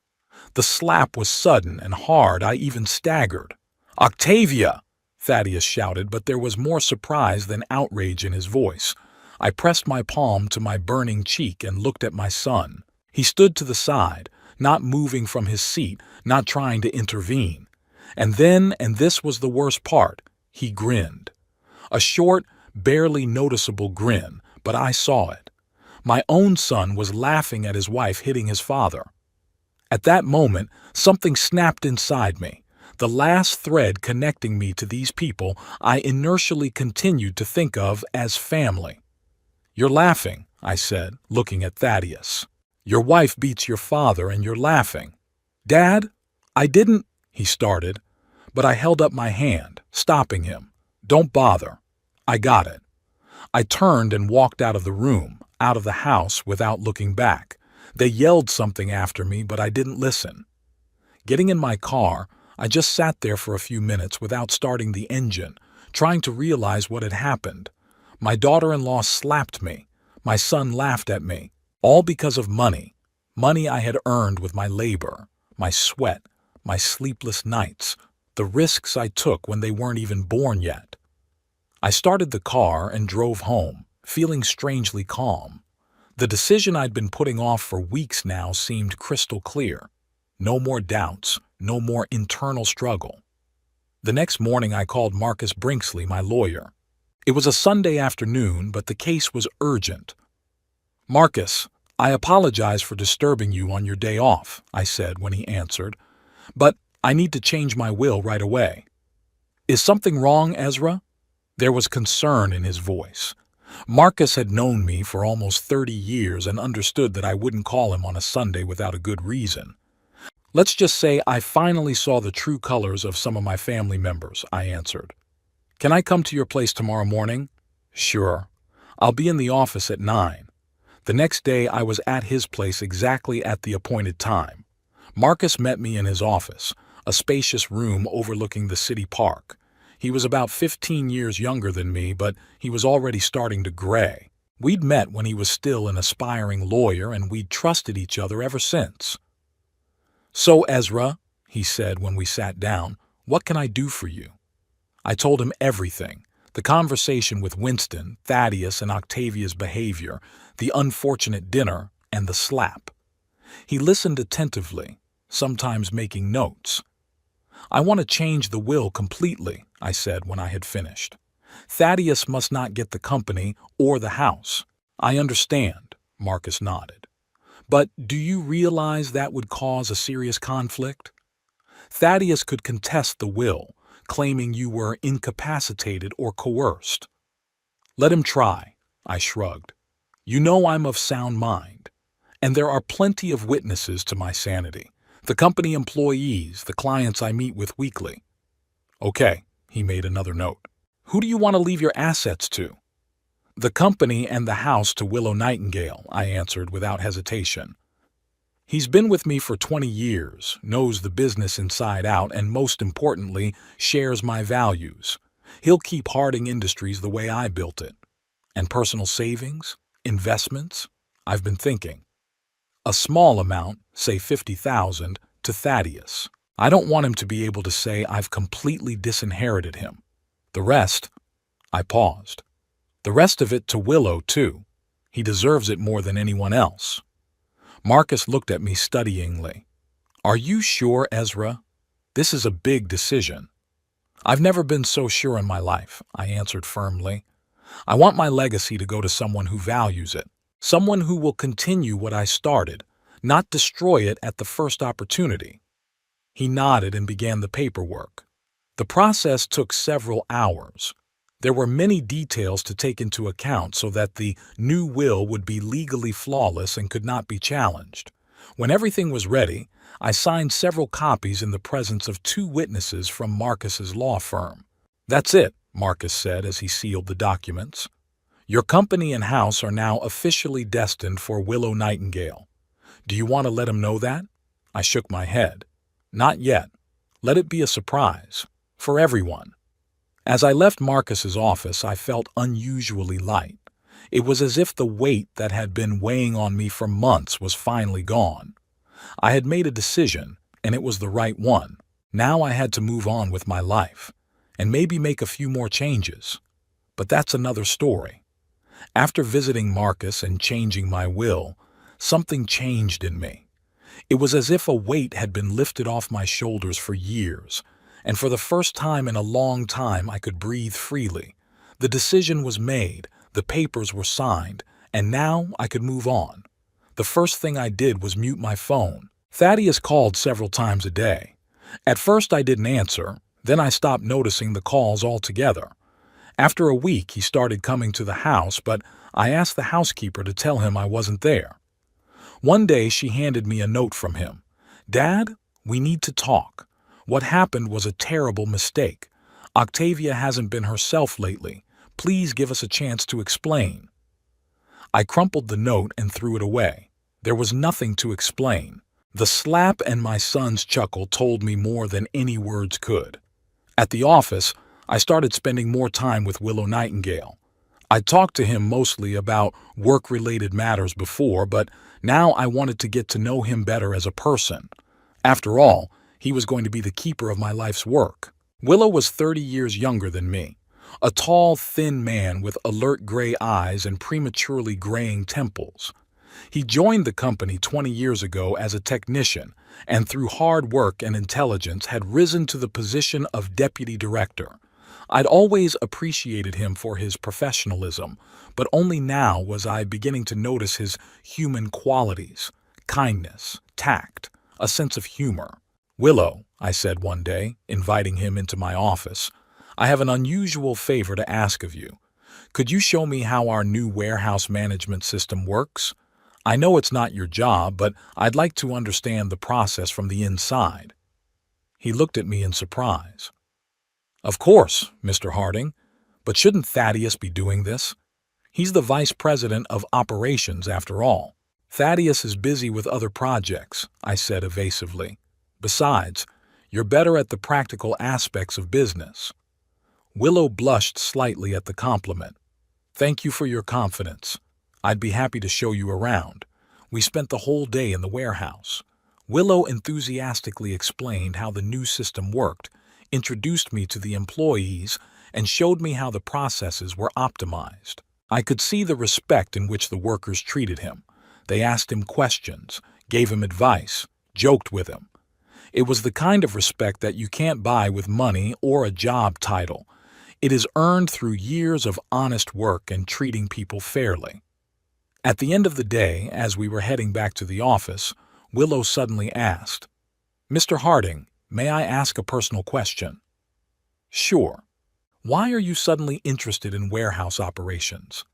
The slap was sudden and hard, I even staggered. Octavia! Thaddeus shouted, but there was more surprise than outrage in his voice. I pressed my palm to my burning cheek and looked at my son. He stood to the side, not moving from his seat, not trying to intervene. And then, and this was the worst part, he grinned. A short, barely noticeable grin, but I saw it. My own son was laughing at his wife hitting his father. At that moment, something snapped inside me. The last thread connecting me to these people I inertially continued to think of as family. You're laughing, I said, looking at Thaddeus. Your wife beats your father and you're laughing. Dad, I didn't, he started, but I held up my hand, stopping him. Don't bother. I got it. I turned and walked out of the room, out of the house without looking back. They yelled something after me, but I didn't listen. Getting in my car, I just sat there for a few minutes without starting the engine, trying to realize what had happened. My daughter-in-law slapped me. My son laughed at me, all because of money. Money I had earned with my labor, my sweat, my sleepless nights, the risks I took when they weren't even born yet. I started the car and drove home, feeling strangely calm. The decision I'd been putting off for weeks now seemed crystal clear. No more doubts, no more internal struggle. The next morning I called Marcus Brinksley, my lawyer. It was a Sunday afternoon, but the case was urgent. Marcus, "I apologize for disturbing you on your day off," I said when he answered, "but I need to change my will right away." "Is something wrong, Ezra?" There was concern in his voice. Marcus had known me for almost 30 years and understood that I wouldn't call him on a Sunday without a good reason. "Let's just say I finally saw the true colors of some of my family members," I answered. "Can I come to your place tomorrow morning?" "Sure. I'll be in the office at 9. The next day I was at his place exactly at the appointed time. Marcus met me in his office, a spacious room overlooking the city park. He was about 15 years younger than me, but he was already starting to gray. We'd met when he was still an aspiring lawyer, and we'd trusted each other ever since. "So, Ezra," he said when we sat down, "what can I do for you?" I told him everything: the conversation with Winston, Thaddeus, and Octavia's behavior, the unfortunate dinner, and the slap. He listened attentively, sometimes making notes. "I want to change the will completely," I said when I had finished. "Thaddeus must not get the company or the house." "I understand," Marcus nodded. "But do you realize that would cause a serious conflict? Thaddeus could contest the will, claiming you were incapacitated or coerced." "Let him try," I shrugged. "You know I'm of sound mind, and there are plenty of witnesses to my sanity. The company employees, the clients I meet with weekly." "Okay," he made another note. "Who do you want to leave your assets to?" "The company and the house to Willow Nightingale," I answered without hesitation. "He's been with me for 20 years, knows the business inside out, and most importantly, shares my values. He'll keep Harding Industries the way I built it. And personal savings? Investments? I've been thinking. A small amount, say 50,000, to Thaddeus. I don't want him to be able to say I've completely disinherited him. The rest—" I paused. "The rest of it to Willow, too. He deserves it more than anyone else." Marcus looked at me studyingly. "Are you sure, Ezra? This is a big decision." "I've never been so sure in my life," I answered firmly. "I want my legacy to go to someone who values it. Someone who will continue what I started, not destroy it at the first opportunity." He nodded and began the paperwork. The process took several hours. There were many details to take into account so that the new will would be legally flawless and could not be challenged. When everything was ready, I signed several copies in the presence of 2 witnesses from Marcus's law firm. "That's it," Marcus said as he sealed the documents. "Your company and house are now officially destined for Willow Nightingale. Do you want to let him know that?" I shook my head. "Not yet. Let it be a surprise. For everyone." As I left Marcus's office, I felt unusually light. It was as if the weight that had been weighing on me for months was finally gone. I had made a decision, and it was the right one. Now I had to move on with my life, and maybe make a few more changes. But that's another story. After visiting Marcus and changing my will, something changed in me. It was as if a weight had been lifted off my shoulders for years, and for the first time in a long time I could breathe freely. The decision was made, the papers were signed, and now I could move on. The first thing I did was mute my phone. Thaddeus called several times a day. At first I didn't answer, then I stopped noticing the calls altogether. After a week he started coming to the house, but I asked the housekeeper to tell him I wasn't there. One day she handed me a note from him. "Dad, we need to talk. What happened was a terrible mistake. Octavia hasn't been herself lately. Please give us a chance to explain." I crumpled the note and threw it away. There was nothing to explain. The slap and my son's chuckle told me more than any words could. At the office, I started spending more time with Willow Nightingale. I talked to him mostly about work-related matters before, but now I wanted to get to know him better as a person. After all, he was going to be the keeper of my life's work. Willow was 30 years younger than me, a tall, thin man with alert gray eyes and prematurely graying temples. He joined the company 20 years ago as a technician, and through hard work and intelligence had risen to the position of deputy director. I'd always appreciated him for his professionalism, but only now was I beginning to notice his human qualities: kindness, tact, a sense of humor. "Willow," I said one day, inviting him into my office, "I have an unusual favor to ask of you. Could you show me how our new warehouse management system works? I know it's not your job, but I'd like to understand the process from the inside." He looked at me in surprise. "Of course, Mr. Harding, but shouldn't Thaddeus be doing this? He's the vice president of operations after all." "Thaddeus is busy with other projects," I said evasively. "Besides, you're better at the practical aspects of business." Willow blushed slightly at the compliment. "Thank you for your confidence. I'd be happy to show you around." We spent the whole day in the warehouse. Willow enthusiastically explained how the new system worked, introduced me to the employees, and showed me how the processes were optimized. I could see the respect in which the workers treated him. They asked him questions, gave him advice, joked with him. It was the kind of respect that you can't buy with money or a job title. It is earned through years of honest work and treating people fairly. At the end of the day, as we were heading back to the office, Willow suddenly asked, "Mr. Harding, may I ask a personal question?" "Sure. Why are you suddenly interested in warehouse operations?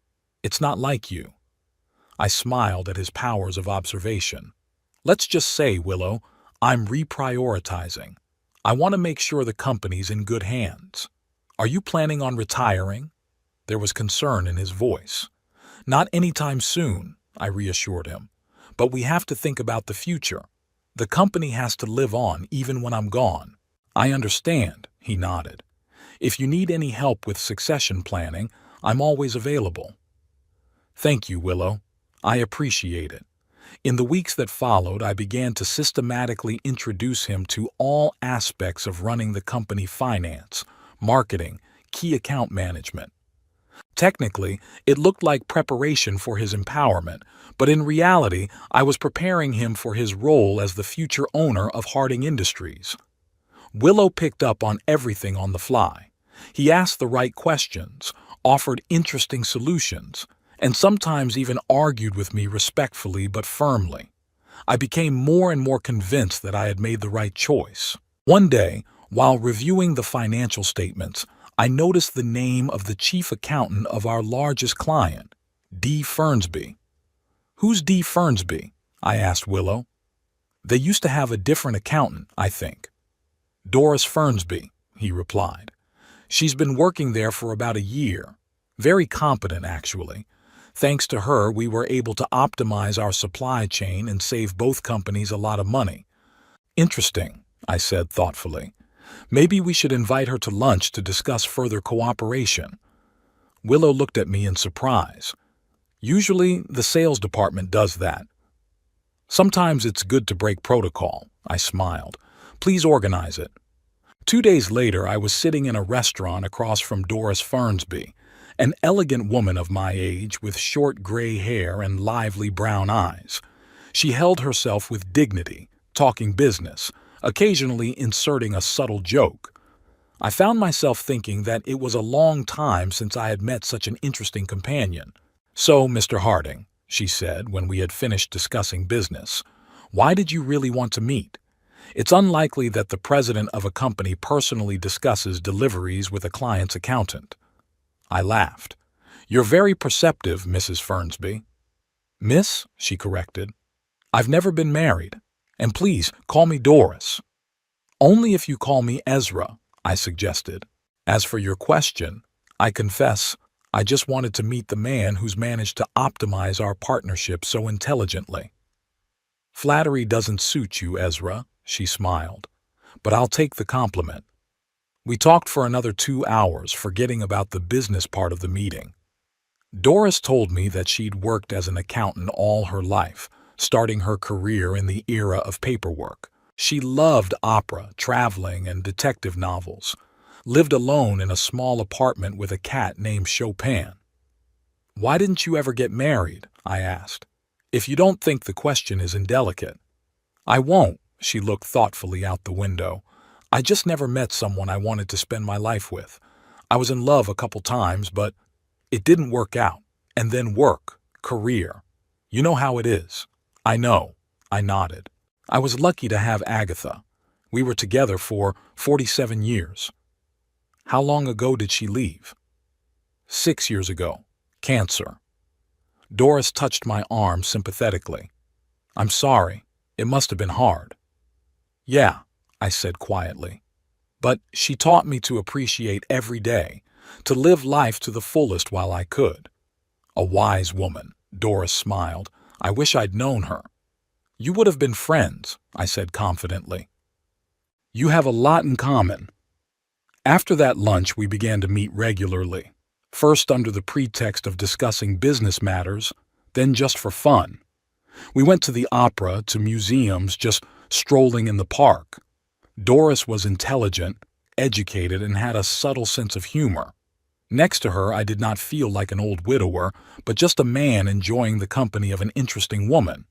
It's not like you." I smiled at his powers of observation. "Let's just say, Willow, I'm reprioritizing. I want to make sure the company's in good hands." "Are you planning on retiring?" There was concern in his voice. "Not anytime soon," I reassured him. "But we have to think about the future. The company has to live on even when I'm gone." "I understand," he nodded. "If you need any help with succession planning, I'm always available." "Thank you, Willow. I appreciate it." In the weeks that followed, I began to systematically introduce him to all aspects of running the company: finance, marketing, key account management. Technically, it looked like preparation for his empowerment, but in reality, I was preparing him for his role as the future owner of Harding Industries. Willow picked up on everything on the fly. He asked the right questions, offered interesting solutions, and sometimes even argued with me respectfully but firmly. I became more and more convinced that I had made the right choice. One day, while reviewing the financial statements, I noticed the name of the chief accountant of our largest client, D. Fernsby. "Who's D. Fernsby?" I asked Willow. "They used to have a different accountant, I think." "Doris Fernsby," he replied. "She's been working there for about a year. Very competent, actually. Thanks to her, we were able to optimize our supply chain and save both companies a lot of money." "Interesting," I said thoughtfully. "Maybe we should invite her to lunch to discuss further cooperation." Willow looked at me in surprise. "Usually, the sales department does that." "Sometimes it's good to break protocol," I smiled. "Please organize it." 2 days later, I was sitting in a restaurant across from Doris Fernsby, an elegant woman of my age with short gray hair and lively brown eyes. She held herself with dignity, talking business, occasionally inserting a subtle joke. I found myself thinking that it was a long time since I had met such an interesting companion. "So, Mr. Harding," she said when we had finished discussing business, "why did you really want to meet? It's unlikely that the president of a company personally discusses deliveries with a client's accountant." I laughed. "You're very perceptive, Mrs. Fernsby." "Miss," she corrected. "I've never been married. And please, call me Doris." "Only if you call me Ezra," I suggested. "As for your question, I confess, I just wanted to meet the man who's managed to optimize our partnership so intelligently." "Flattery doesn't suit you, Ezra," she smiled. "But I'll take the compliment." We talked for another 2 hours, forgetting about the business part of the meeting. Doris told me that she'd worked as an accountant all her life, starting her career in the era of paperwork. She loved opera, traveling, and detective novels. Lived alone in a small apartment with a cat named Chopin. "Why didn't you ever get married?" I asked. "If you don't think the question is indelicate." "I won't," she looked thoughtfully out the window. "I just never met someone I wanted to spend my life with. I was in love a couple times, but it didn't work out. And then work, career. You know how it is. I know. I nodded. I was lucky to have Agatha. We were together for 47 years. How long ago did she leave? 6 years ago. Cancer. Doris touched my arm sympathetically. I'm sorry. It must have been hard. Yeah, I said quietly. But she taught me to appreciate every day, to live life to the fullest while I could. A wise woman, Doris smiled. I wish I'd known her. You would have been friends, I said confidently. You have a lot in common. After that lunch, we began to meet regularly, first under the pretext of discussing business matters, then just for fun. We went to the opera, to museums, just strolling in the park. Doris was intelligent, educated, and had a subtle sense of humor. Next to her, I did not feel like an old widower, but just a man enjoying the company of an interesting woman.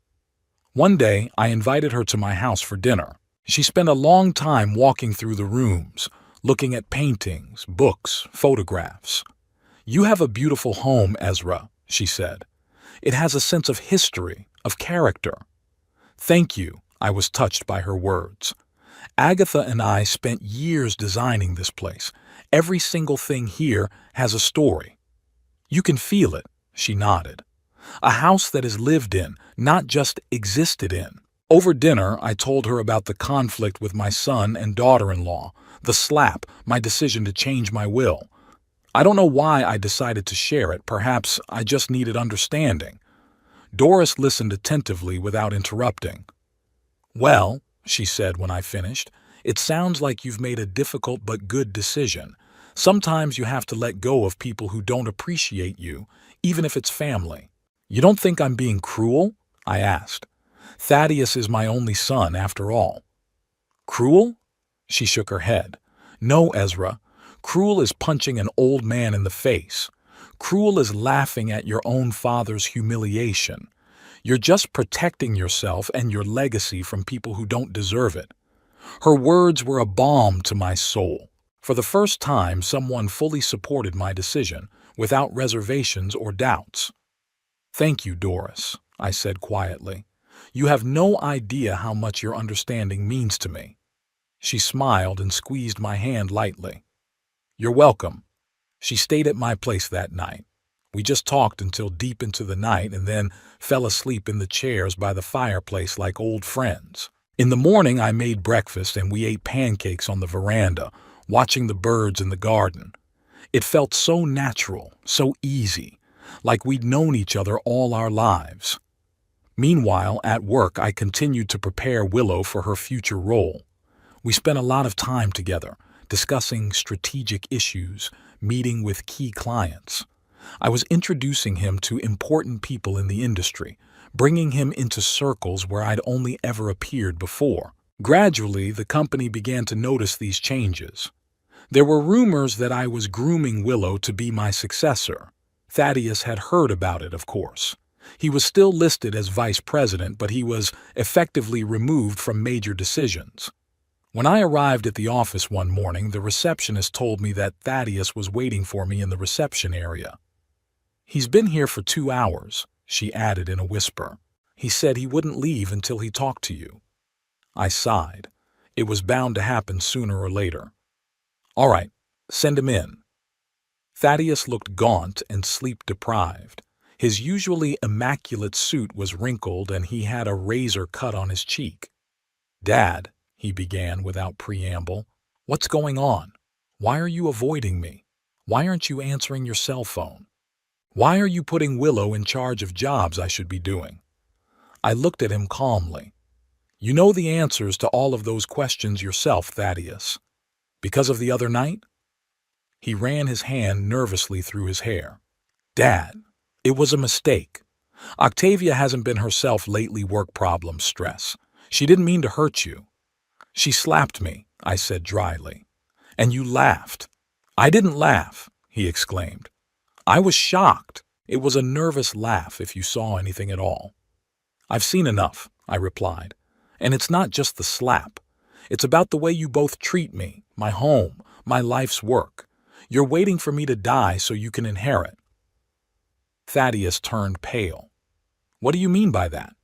One day, I invited her to my house for dinner. She spent a long time walking through the rooms, looking at paintings, books, photographs. You have a beautiful home, Ezra, she said. It has a sense of history, of character. Thank you, I was touched by her words. Agatha and I spent years designing this place. Every single thing here has a story. You can feel it, she nodded. A house that is lived in, not just existed in. Over dinner, I told her about the conflict with my son and daughter-in-law, the slap, my decision to change my will. I don't know why I decided to share it. Perhaps I just needed understanding. Doris listened attentively without interrupting. Well, she said when I finished, it sounds like you've made a difficult but good decision. Sometimes you have to let go of people who don't appreciate you, even if it's family. You don't think I'm being cruel? I asked. Thaddeus is my only son, after all. Cruel? She shook her head. No, Ezra. Cruel is punching an old man in the face. Cruel is laughing at your own father's humiliation. You're just protecting yourself and your legacy from people who don't deserve it. Her words were a balm to my soul. For the first time, someone fully supported my decision, without reservations or doubts. Thank you, Doris, I said quietly. You have no idea how much your understanding means to me. She smiled and squeezed my hand lightly. You're welcome. She stayed at my place that night. We just talked until deep into the night and then fell asleep in the chairs by the fireplace like old friends. In the morning, I made breakfast and we ate pancakes on the veranda, watching the birds in the garden. It felt so natural, so easy, like we'd known each other all our lives. Meanwhile, at work, I continued to prepare Willow for her future role. We spent a lot of time together, discussing strategic issues, meeting with key clients. I was introducing him to important people in the industry, bringing him into circles where I'd only ever appeared before. Gradually, the company began to notice these changes. There were rumors that I was grooming Willow to be my successor. Thaddeus had heard about it, of course. He was still listed as vice president, but he was effectively removed from major decisions. When I arrived at the office one morning, the receptionist told me that Thaddeus was waiting for me in the reception area. He's been here for 2 hours, she added in a whisper. He said he wouldn't leave until he talked to you. I sighed. It was bound to happen sooner or later. All right, send him in. Thaddeus looked gaunt and sleep-deprived. His usually immaculate suit was wrinkled and he had a razor cut on his cheek. Dad, he began without preamble, what's going on? Why are you avoiding me? Why aren't you answering your cell phone? Why are you putting Willow in charge of jobs I should be doing? I looked at him calmly. You know the answers to all of those questions yourself, Thaddeus. Because of the other night? He ran his hand nervously through his hair. Dad, it was a mistake. Octavia hasn't been herself lately, work problems, stress. She didn't mean to hurt you. She slapped me, I said dryly. And you laughed. I didn't laugh, he exclaimed. I was shocked. It was a nervous laugh, if you saw anything at all. I've seen enough, I replied. And it's not just the slap. It's about the way you both treat me, my home, my life's work. You're waiting for me to die so you can inherit." Thaddeus turned pale. "What do you mean by that?"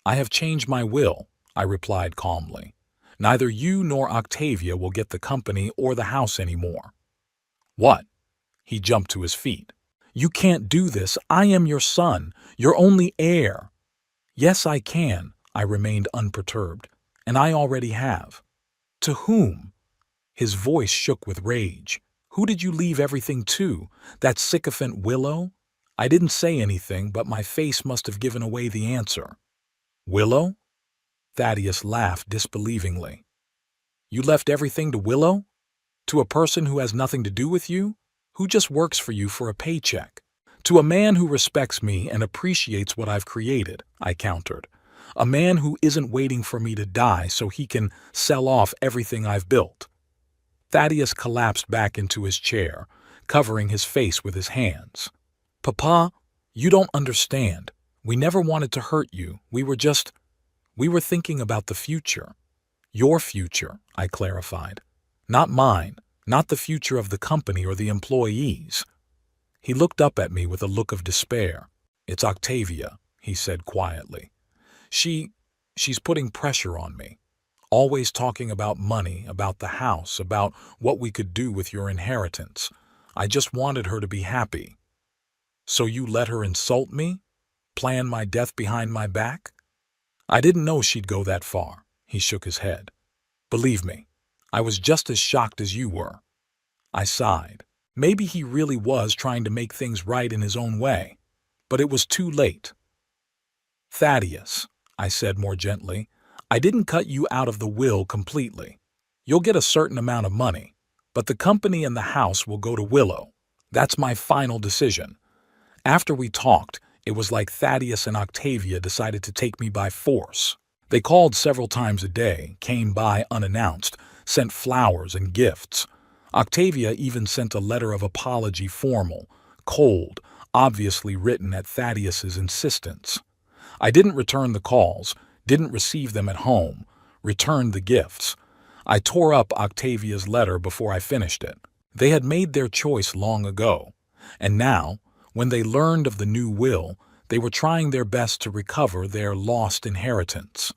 "I have changed my will," I replied calmly. "Neither you nor Octavia will get the company or the house anymore." "What?" He jumped to his feet. "You can't do this. I am your son, your only heir." "Yes, I can," I remained unperturbed. "And I already have." "To whom?" His voice shook with rage. "Who did you leave everything to? That sycophant Willow?" I didn't say anything, but my face must have given away the answer. "Willow?" Thaddeus laughed disbelievingly. "You left everything to Willow? To a person who has nothing to do with you? Who just works for you for a paycheck?" "To a man who respects me and appreciates what I've created," I countered. "A man who isn't waiting for me to die so he can sell off everything I've built." Thaddeus collapsed back into his chair, covering his face with his hands. "Papa, you don't understand. We never wanted to hurt you. We were thinking about the future." "Your future," I clarified. "Not mine, not the future of the company or the employees." He looked up at me with a look of despair. "It's Octavia," he said quietly. She's putting pressure on me. Always talking about money, about the house, about what we could do with your inheritance. I just wanted her to be happy." "So you let her insult me? Plan my death behind my back?" "I didn't know she'd go that far," he shook his head. "Believe me, I was just as shocked as you were." I sighed. Maybe he really was trying to make things right in his own way. But it was too late. "Thaddeus," I said more gently, "I didn't cut you out of the will completely. You'll get a certain amount of money, but the company and the house will go to Willow. That's my final decision." After we talked, it was like Thaddeus and Octavia decided to take me by force. They called several times a day, came by unannounced, sent flowers and gifts. Octavia even sent a letter of apology, formal, cold, obviously written at Thaddeus's insistence. I didn't return the calls, didn't receive them at home, returned the gifts. I tore up Octavia's letter before I finished it. They had made their choice long ago, and now, when they learned of the new will, they were trying their best to recover their lost inheritance.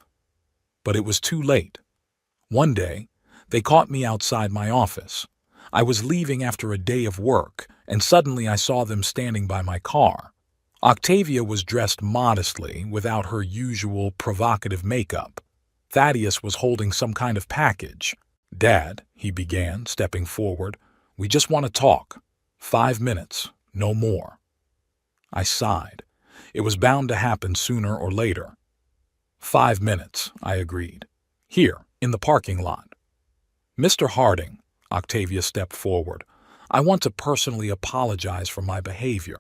But it was too late. One day, they caught me outside my office. I was leaving after a day of work, and suddenly I saw them standing by my car. Octavia was dressed modestly, without her usual provocative makeup. Thaddeus was holding some kind of package. "Dad," he began, stepping forward, "we just want to talk. 5 minutes, no more." I sighed. It was bound to happen sooner or later. 5 minutes, I agreed. "Here, in the parking lot." "Mr. Harding," Octavia stepped forward, "I want to personally apologize for my behavior.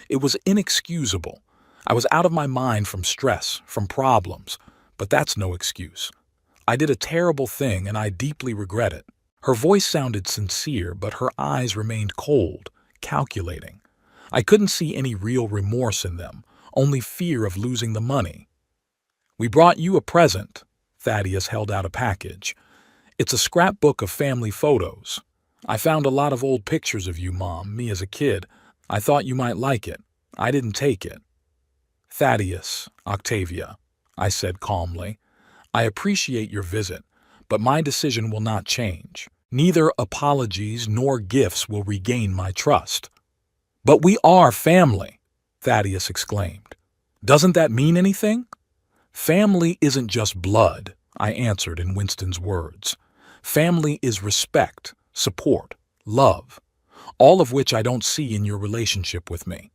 It was inexcusable. I was out of my mind from stress, from problems, but that's no excuse. I did a terrible thing and I deeply regret it." Her voice sounded sincere, but her eyes remained cold, calculating. I couldn't see any real remorse in them, only fear of losing the money. "We brought you a present." Thaddeus held out a package. "It's a scrapbook of family photos. I found a lot of old pictures of you, Mom, me as a kid. I thought you might like it. I didn't take it." "Thaddeus, Octavia," I said calmly, "I appreciate your visit, but my decision will not change. Neither apologies nor gifts will regain my trust." "But we are family," Thaddeus exclaimed. "Doesn't that mean anything?" "Family isn't just blood," I answered in Winston's words. "Family is respect, support, love, all of which I don't see in your relationship with me.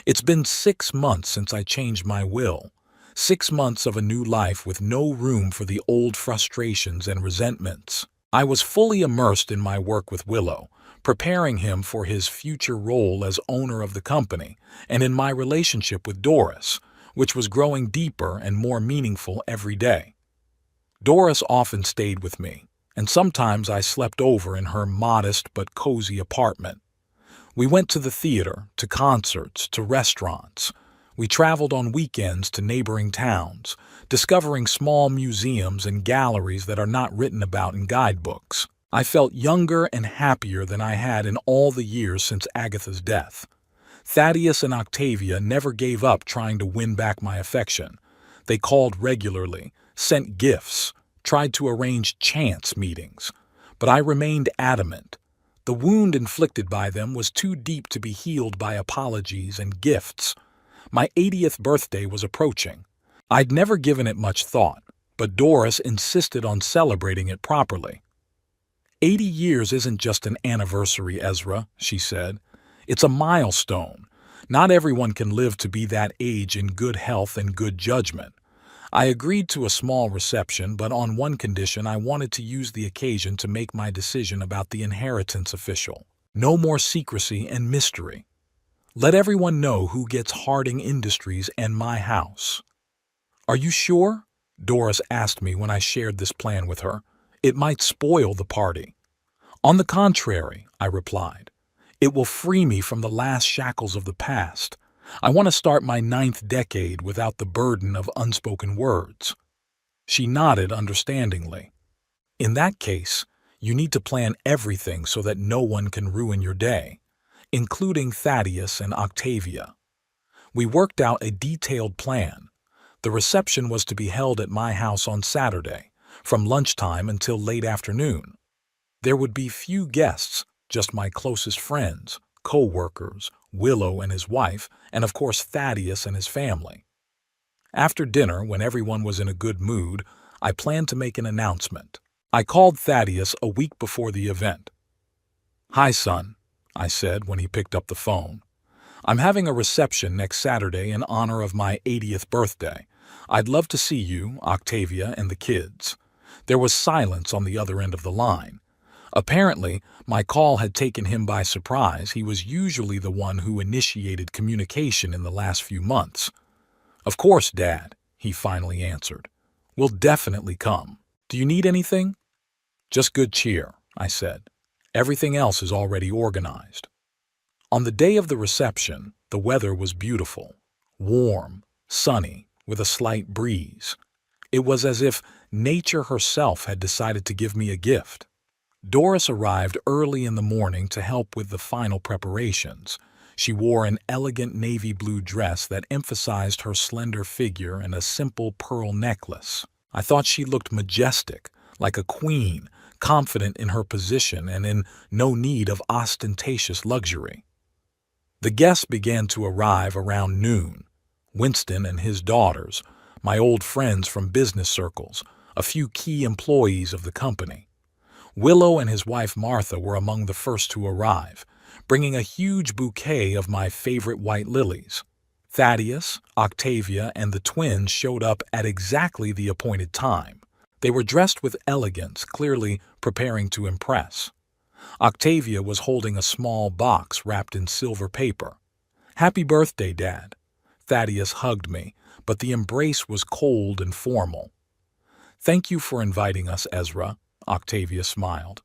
It's been 6 months since I changed my will, 6 months of a new life with no room for the old frustrations and resentments. I was fully immersed in my work with Willow, preparing him for his future role as owner of the company, and in my relationship with Doris, which was growing deeper and more meaningful every day. Doris often stayed with me, and sometimes I slept over in her modest but cozy apartment. We went to the theater, to concerts, to restaurants. We traveled on weekends to neighboring towns, discovering small museums and galleries that are not written about in guidebooks. I felt younger and happier than I had in all the years since Agatha's death. Thaddeus and Octavia never gave up trying to win back my affection. They called regularly, sent gifts, tried to arrange chance meetings. But I remained adamant. The wound inflicted by them was too deep to be healed by apologies and gifts. My 80th birthday was approaching. I'd never given it much thought, but Doris insisted on celebrating it properly. 80 years isn't just an anniversary, Ezra, she said. It's a milestone. Not everyone can live to be that age in good health and good judgment. I agreed to a small reception, but on one condition: I wanted to use the occasion to make my decision about the inheritance official. No more secrecy and mystery. Let everyone know who gets Harding Industries and my house. Are you sure? Doris asked me when I shared this plan with her. It might spoil the party. On the contrary, I replied. It will free me from the last shackles of the past. I want to start my 9th decade without the burden of unspoken words. She nodded understandingly. In that case, you need to plan everything so that no one can ruin your day, including Thaddeus and Octavia. We worked out a detailed plan. The reception was to be held at my house on Saturday, from lunchtime until late afternoon. There would be few guests, just my closest friends, co-workers, Willow and his wife, and of course Thaddeus and his family. After dinner, when everyone was in a good mood, I planned to make an announcement. I called Thaddeus a week before the event. "Hi, son," I said when he picked up the phone. "I'm having a reception next Saturday in honor of my 80th birthday. I'd love to see you, Octavia, and the kids." There was silence on the other end of the line. Apparently, my call had taken him by surprise. He was usually the one who initiated communication in the last few months. "Of course, Dad," he finally answered. "We'll definitely come. Do you need anything?" "Just good cheer," I said. "Everything else is already organized." On the day of the reception, the weather was beautiful, warm, sunny, with a slight breeze. It was as if nature herself had decided to give me a gift. Doris arrived early in the morning to help with the final preparations. She wore an elegant navy blue dress that emphasized her slender figure and a simple pearl necklace. I thought she looked majestic, like a queen, confident in her position and in no need of ostentatious luxury. The guests began to arrive around noon. Winston and his daughters, my old friends from business circles, a few key employees of the company. Willow and his wife Martha were among the first to arrive, bringing a huge bouquet of my favorite white lilies. Thaddeus, Octavia, and the twins showed up at exactly the appointed time. They were dressed with elegance, clearly preparing to impress. Octavia was holding a small box wrapped in silver paper. "Happy birthday, Dad." Thaddeus hugged me, but the embrace was cold and formal. "Thank you for inviting us, Ezra," Octavia smiled.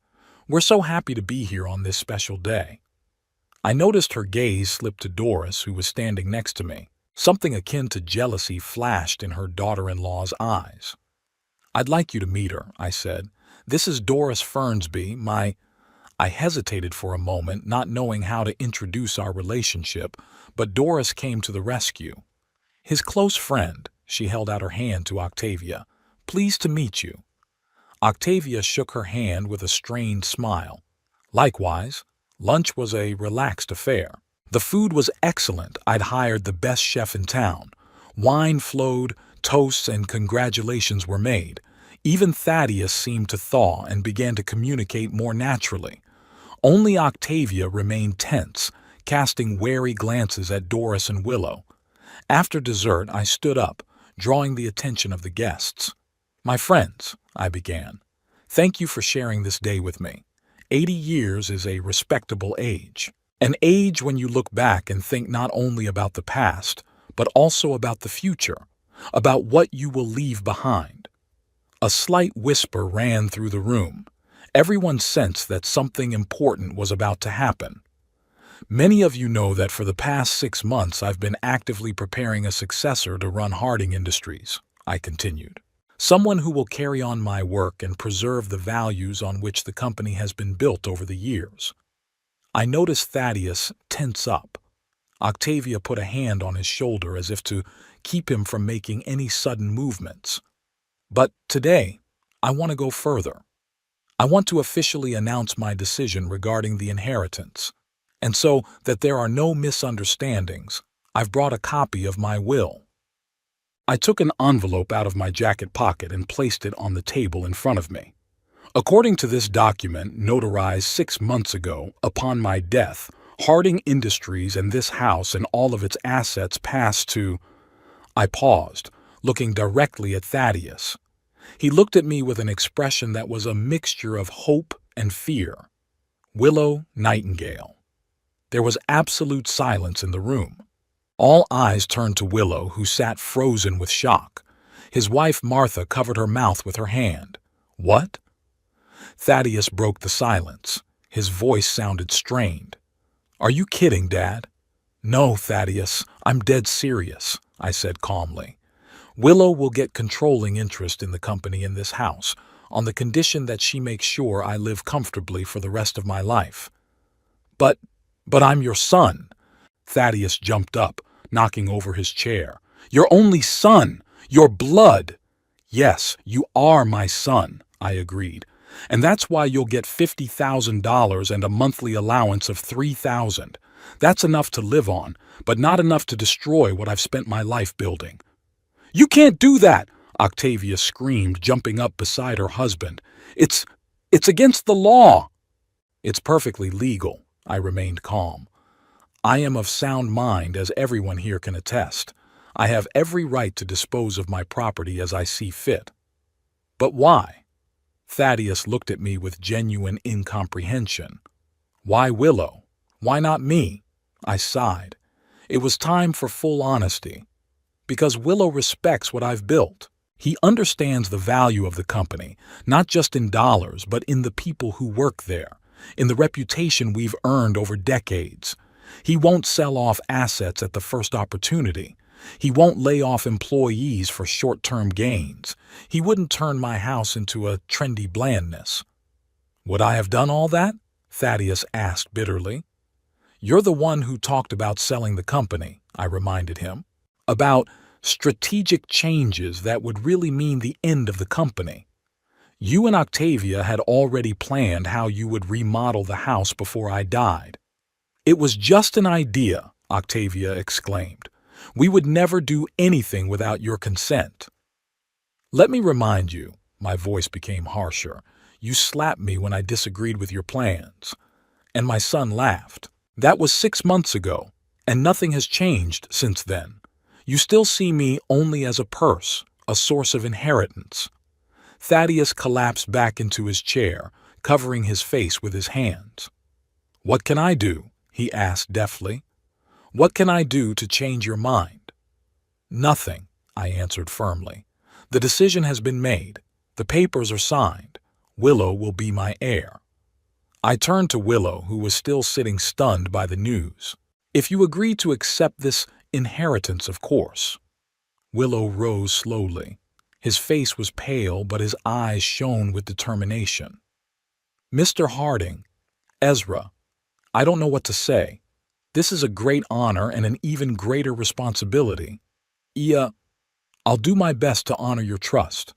"We're so happy to be here on this special day." I noticed her gaze slip to Doris, who was standing next to me. Something akin to jealousy flashed in her daughter-in-law's eyes. "I'd like you to meet her," I said. "This is Doris Fernsby, my—" I hesitated for a moment, not knowing how to introduce our relationship, but Doris came to the rescue. "His close friend," she held out her hand to Octavia. "Pleased to meet you." Octavia shook her hand with a strained smile. Likewise, lunch was a relaxed affair. The food was excellent. I'd hired the best chef in town. Wine flowed, toasts and congratulations were made. Even Thaddeus seemed to thaw and began to communicate more naturally. Only Octavia remained tense, casting wary glances at Doris and Willow. After dessert, I stood up, drawing the attention of the guests. "My friends," I began, "thank you for sharing this day with me. 80 years is a respectable age. An age when you look back and think not only about the past, but also about the future, about what you will leave behind." A slight whisper ran through the room. Everyone sensed that something important was about to happen. "Many of you know that for the past 6 months I've been actively preparing a successor to run Harding Industries," I continued. Someone who will carry on my work and preserve the values on which the company has been built over the years. I noticed Thaddeus tense up. Octavia put a hand on his shoulder as if to keep him from making any sudden movements. But today, I want to go further. I want to officially announce my decision regarding the inheritance. And so that there are no misunderstandings, I've brought a copy of my will. I took an envelope out of my jacket pocket and placed it on the table in front of me. According to this document, notarized 6 months ago, upon my death, Harding Industries and this house and all of its assets passed to... I paused, looking directly at Thaddeus. He looked at me with an expression that was a mixture of hope and fear. Willow Nightingale. There was absolute silence in the room. All eyes turned to Willow, who sat frozen with shock. His wife Martha covered her mouth with her hand. What? Thaddeus broke the silence. His voice sounded strained. Are you kidding, Dad? No, Thaddeus, I'm dead serious, I said calmly. Willow will get controlling interest in the company in this house, on the condition that she makes sure I live comfortably for the rest of my life. But I'm your son. Thaddeus jumped up, knocking over his chair. Your only son! Your blood! Yes, you are my son, I agreed. And that's why you'll get $50,000 and a monthly allowance of $3,000. That's enough to live on, but not enough to destroy what I've spent my life building. You can't do that, Octavia screamed, jumping up beside her husband. It's against the law. It's perfectly legal, I remained calm. I am of sound mind, as everyone here can attest. I have every right to dispose of my property as I see fit. But why? Thaddeus looked at me with genuine incomprehension. Why Willow? Why not me? I sighed. It was time for full honesty. Because Willow respects what I've built. He understands the value of the company, not just in dollars, but in the people who work there, in the reputation we've earned over decades. He won't sell off assets at the first opportunity. He won't lay off employees for short-term gains. He wouldn't turn my house into a trendy blandness. Would I have done all that? Thaddeus asked bitterly. You're the one who talked about selling the company, I reminded him. About strategic changes that would really mean the end of the company. You and Octavia had already planned how you would remodel the house before I died. It was just an idea, Octavia exclaimed. We would never do anything without your consent. Let me remind you, my voice became harsher, you slapped me when I disagreed with your plans. And my son laughed. That was 6 months ago, and nothing has changed since then. You still see me only as a purse, a source of inheritance. Thaddeus collapsed back into his chair, covering his face with his hands. What can I do? He asked deftly. What can I do to change your mind? Nothing, I answered firmly. The decision has been made. The papers are signed. Willow will be my heir. I turned to Willow, who was still sitting stunned by the news. If you agree to accept this inheritance, of course. Willow rose slowly. His face was pale, but his eyes shone with determination. Mr. Harding, Ezra, I don't know what to say. This is a great honor and an even greater responsibility. I'll do my best to honor your trust.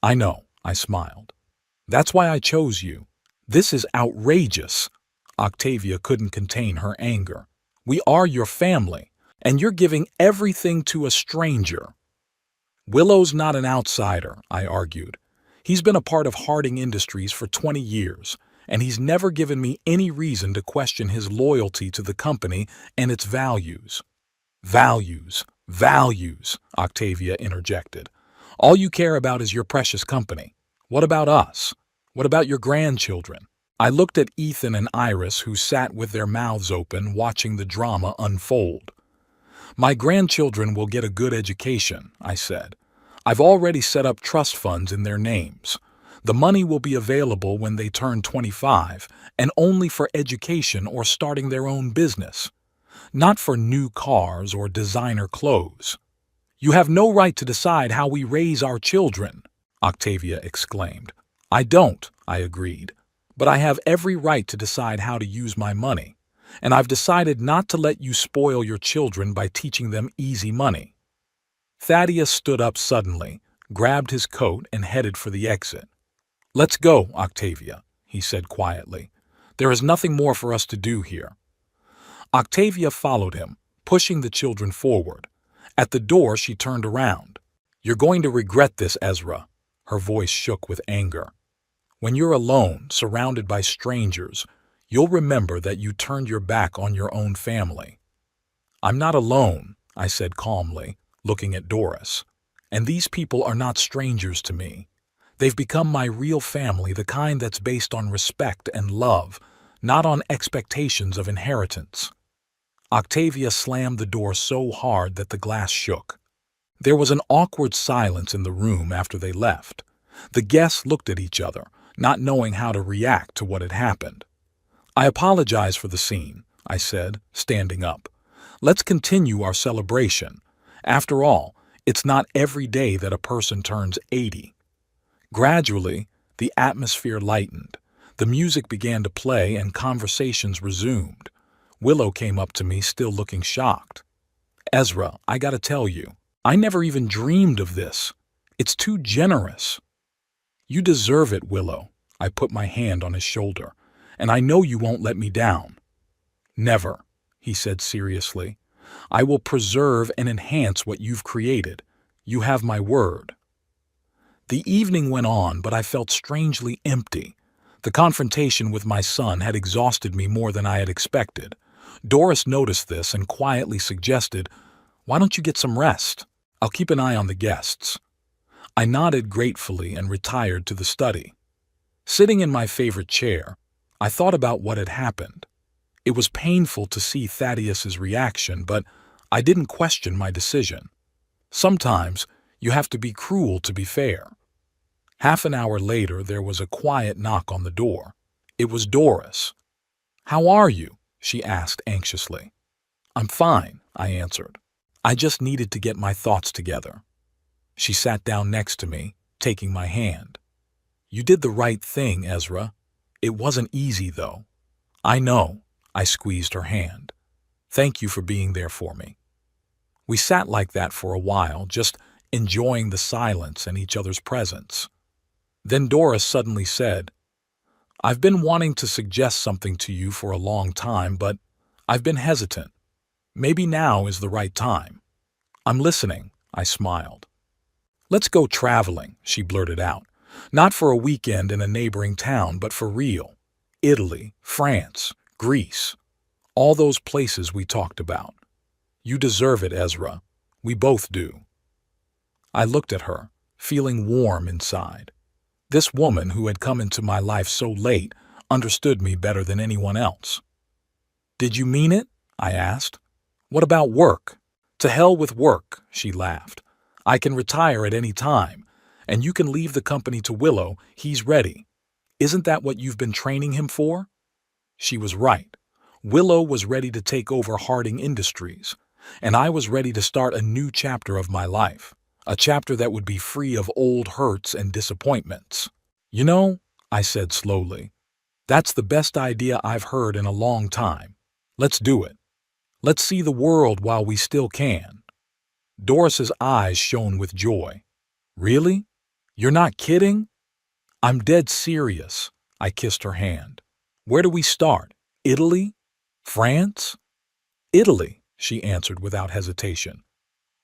I know, I smiled. That's why I chose you. This is outrageous. Octavia couldn't contain her anger. We are your family, and you're giving everything to a stranger. Willow's not an outsider, I argued. He's been a part of Harding Industries for 20 years, and he's never given me any reason to question his loyalty to the company and its values. Values, Octavia interjected. All you care about is your precious company. What about us? What about your grandchildren? I looked at Ethan and Iris, who sat with their mouths open, watching the drama unfold. My grandchildren will get a good education, I said. I've already set up trust funds in their names. The money will be available when they turn 25, and only for education or starting their own business. Not for new cars or designer clothes. You have no right to decide how we raise our children, Octavia exclaimed. I don't, I agreed. But I have every right to decide how to use my money. And I've decided not to let you spoil your children by teaching them easy money. Thaddeus stood up suddenly, grabbed his coat, and headed for the exit. Let's go, Octavia, he said quietly. There is nothing more for us to do here. Octavia followed him, pushing the children forward. At the door, she turned around. You're going to regret this, Ezra. Her voice shook with anger. When you're alone, surrounded by strangers, you'll remember that you turned your back on your own family. I'm not alone, I said calmly, looking at Doris. And these people are not strangers to me. They've become my real family, the kind that's based on respect and love, not on expectations of inheritance. Octavia slammed the door so hard that the glass shook. There was an awkward silence in the room after they left. The guests looked at each other, not knowing how to react to what had happened. I apologize for the scene, I said, standing up. Let's continue our celebration. After all, it's not every day that a person turns 80. Gradually, the atmosphere lightened. The music began to play and conversations resumed. Willow came up to me, still looking shocked. Ezra, I gotta tell you, I never even dreamed of this. It's too generous. You deserve it, Willow. I put my hand on his shoulder. And I know you won't let me down. Never, he said seriously. I will preserve and enhance what you've created. You have my word. The evening went on, but I felt strangely empty. The confrontation with my son had exhausted me more than I had expected. Doris noticed this and quietly suggested, "Why don't you get some rest? I'll keep an eye on the guests." I nodded gratefully and retired to the study. Sitting in my favorite chair, I thought about what had happened. It was painful to see Thaddeus's reaction, but I didn't question my decision. Sometimes you have to be cruel to be fair. Half an hour later, there was a quiet knock on the door. It was Doris. "How are you?" she asked anxiously. "I'm fine," I answered. "I just needed to get my thoughts together." She sat down next to me, taking my hand. "You did the right thing, Ezra. It wasn't easy, though." "I know." I squeezed her hand. "Thank you for being there for me." We sat like that for a while, just enjoying the silence and each other's presence. Then Doris suddenly said, "I've been wanting to suggest something to you for a long time, but I've been hesitant. Maybe now is the right time." "I'm listening," I smiled. "Let's go traveling," she blurted out. "Not for a weekend in a neighboring town, but for real. Italy, France, Greece, all those places we talked about. You deserve it, Ezra. We both do." I looked at her, feeling warm inside. This woman who had come into my life so late understood me better than anyone else. "Did you mean it?" I asked. "What about work?" "To hell with work," she laughed. "I can retire at any time, and you can leave the company to Willow. He's ready. Isn't that what you've been training him for?" She was right. Willow was ready to take over Harding Industries, and I was ready to start a new chapter of my life, a chapter that would be free of old hurts and disappointments. "You know," I said slowly, "that's the best idea I've heard in a long time. Let's do it. Let's see the world while we still can." Doris's eyes shone with joy. "Really? You're not kidding?" "I'm dead serious." I kissed her hand. "Where do we start? Italy? France?" "Italy," she answered without hesitation.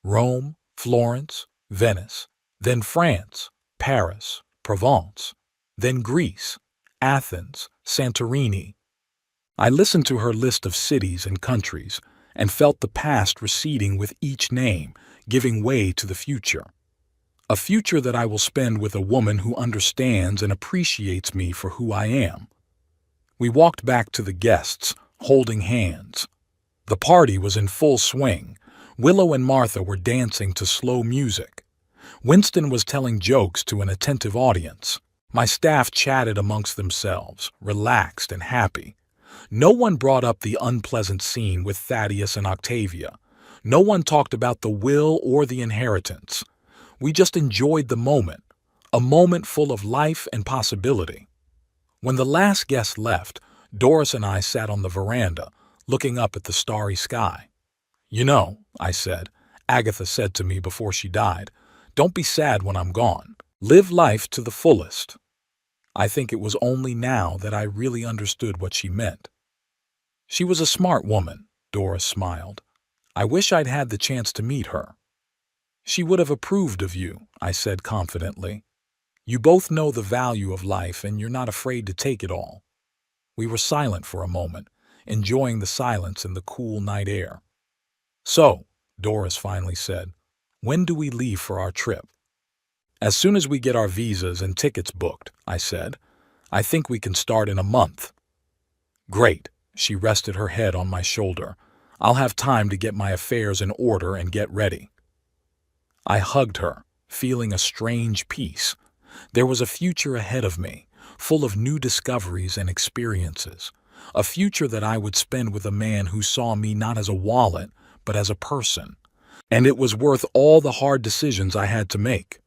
"Rome, Florence, Venice, then France, Paris, Provence, then Greece, Athens, Santorini." I listened to her list of cities and countries and felt the past receding with each name, giving way to the future. A future that I will spend with a woman who understands and appreciates me for who I am. We walked back to the guests, holding hands. The party was in full swing. Willow and Martha were dancing to slow music. Winston was telling jokes to an attentive audience. My staff chatted amongst themselves, relaxed and happy. No one brought up the unpleasant scene with Thaddeus and Octavia. No one talked about the will or the inheritance. We just enjoyed the moment, a moment full of life and possibility. When the last guest left, Doris and I sat on the veranda, looking up at the starry sky. "You know," I said, "Agatha said to me before she died, 'Don't be sad when I'm gone. Live life to the fullest.' I think it was only now that I really understood what she meant." "She was a smart woman," Doris smiled. "I wish I'd had the chance to meet her." "She would have approved of you," I said confidently. "You both know the value of life and you're not afraid to take it all." We were silent for a moment, enjoying the silence and the cool night air. "So," Doris finally said, "when do we leave for our trip?" "As soon as we get our visas and tickets booked," I said. "I think we can start in a month." "Great." She rested her head on my shoulder. "I'll have time to get my affairs in order and get ready." I hugged her, feeling a strange peace. There was a future ahead of me, full of new discoveries and experiences. A future that I would spend with a man who saw me not as a wallet, but as a person. And it was worth all the hard decisions I had to make.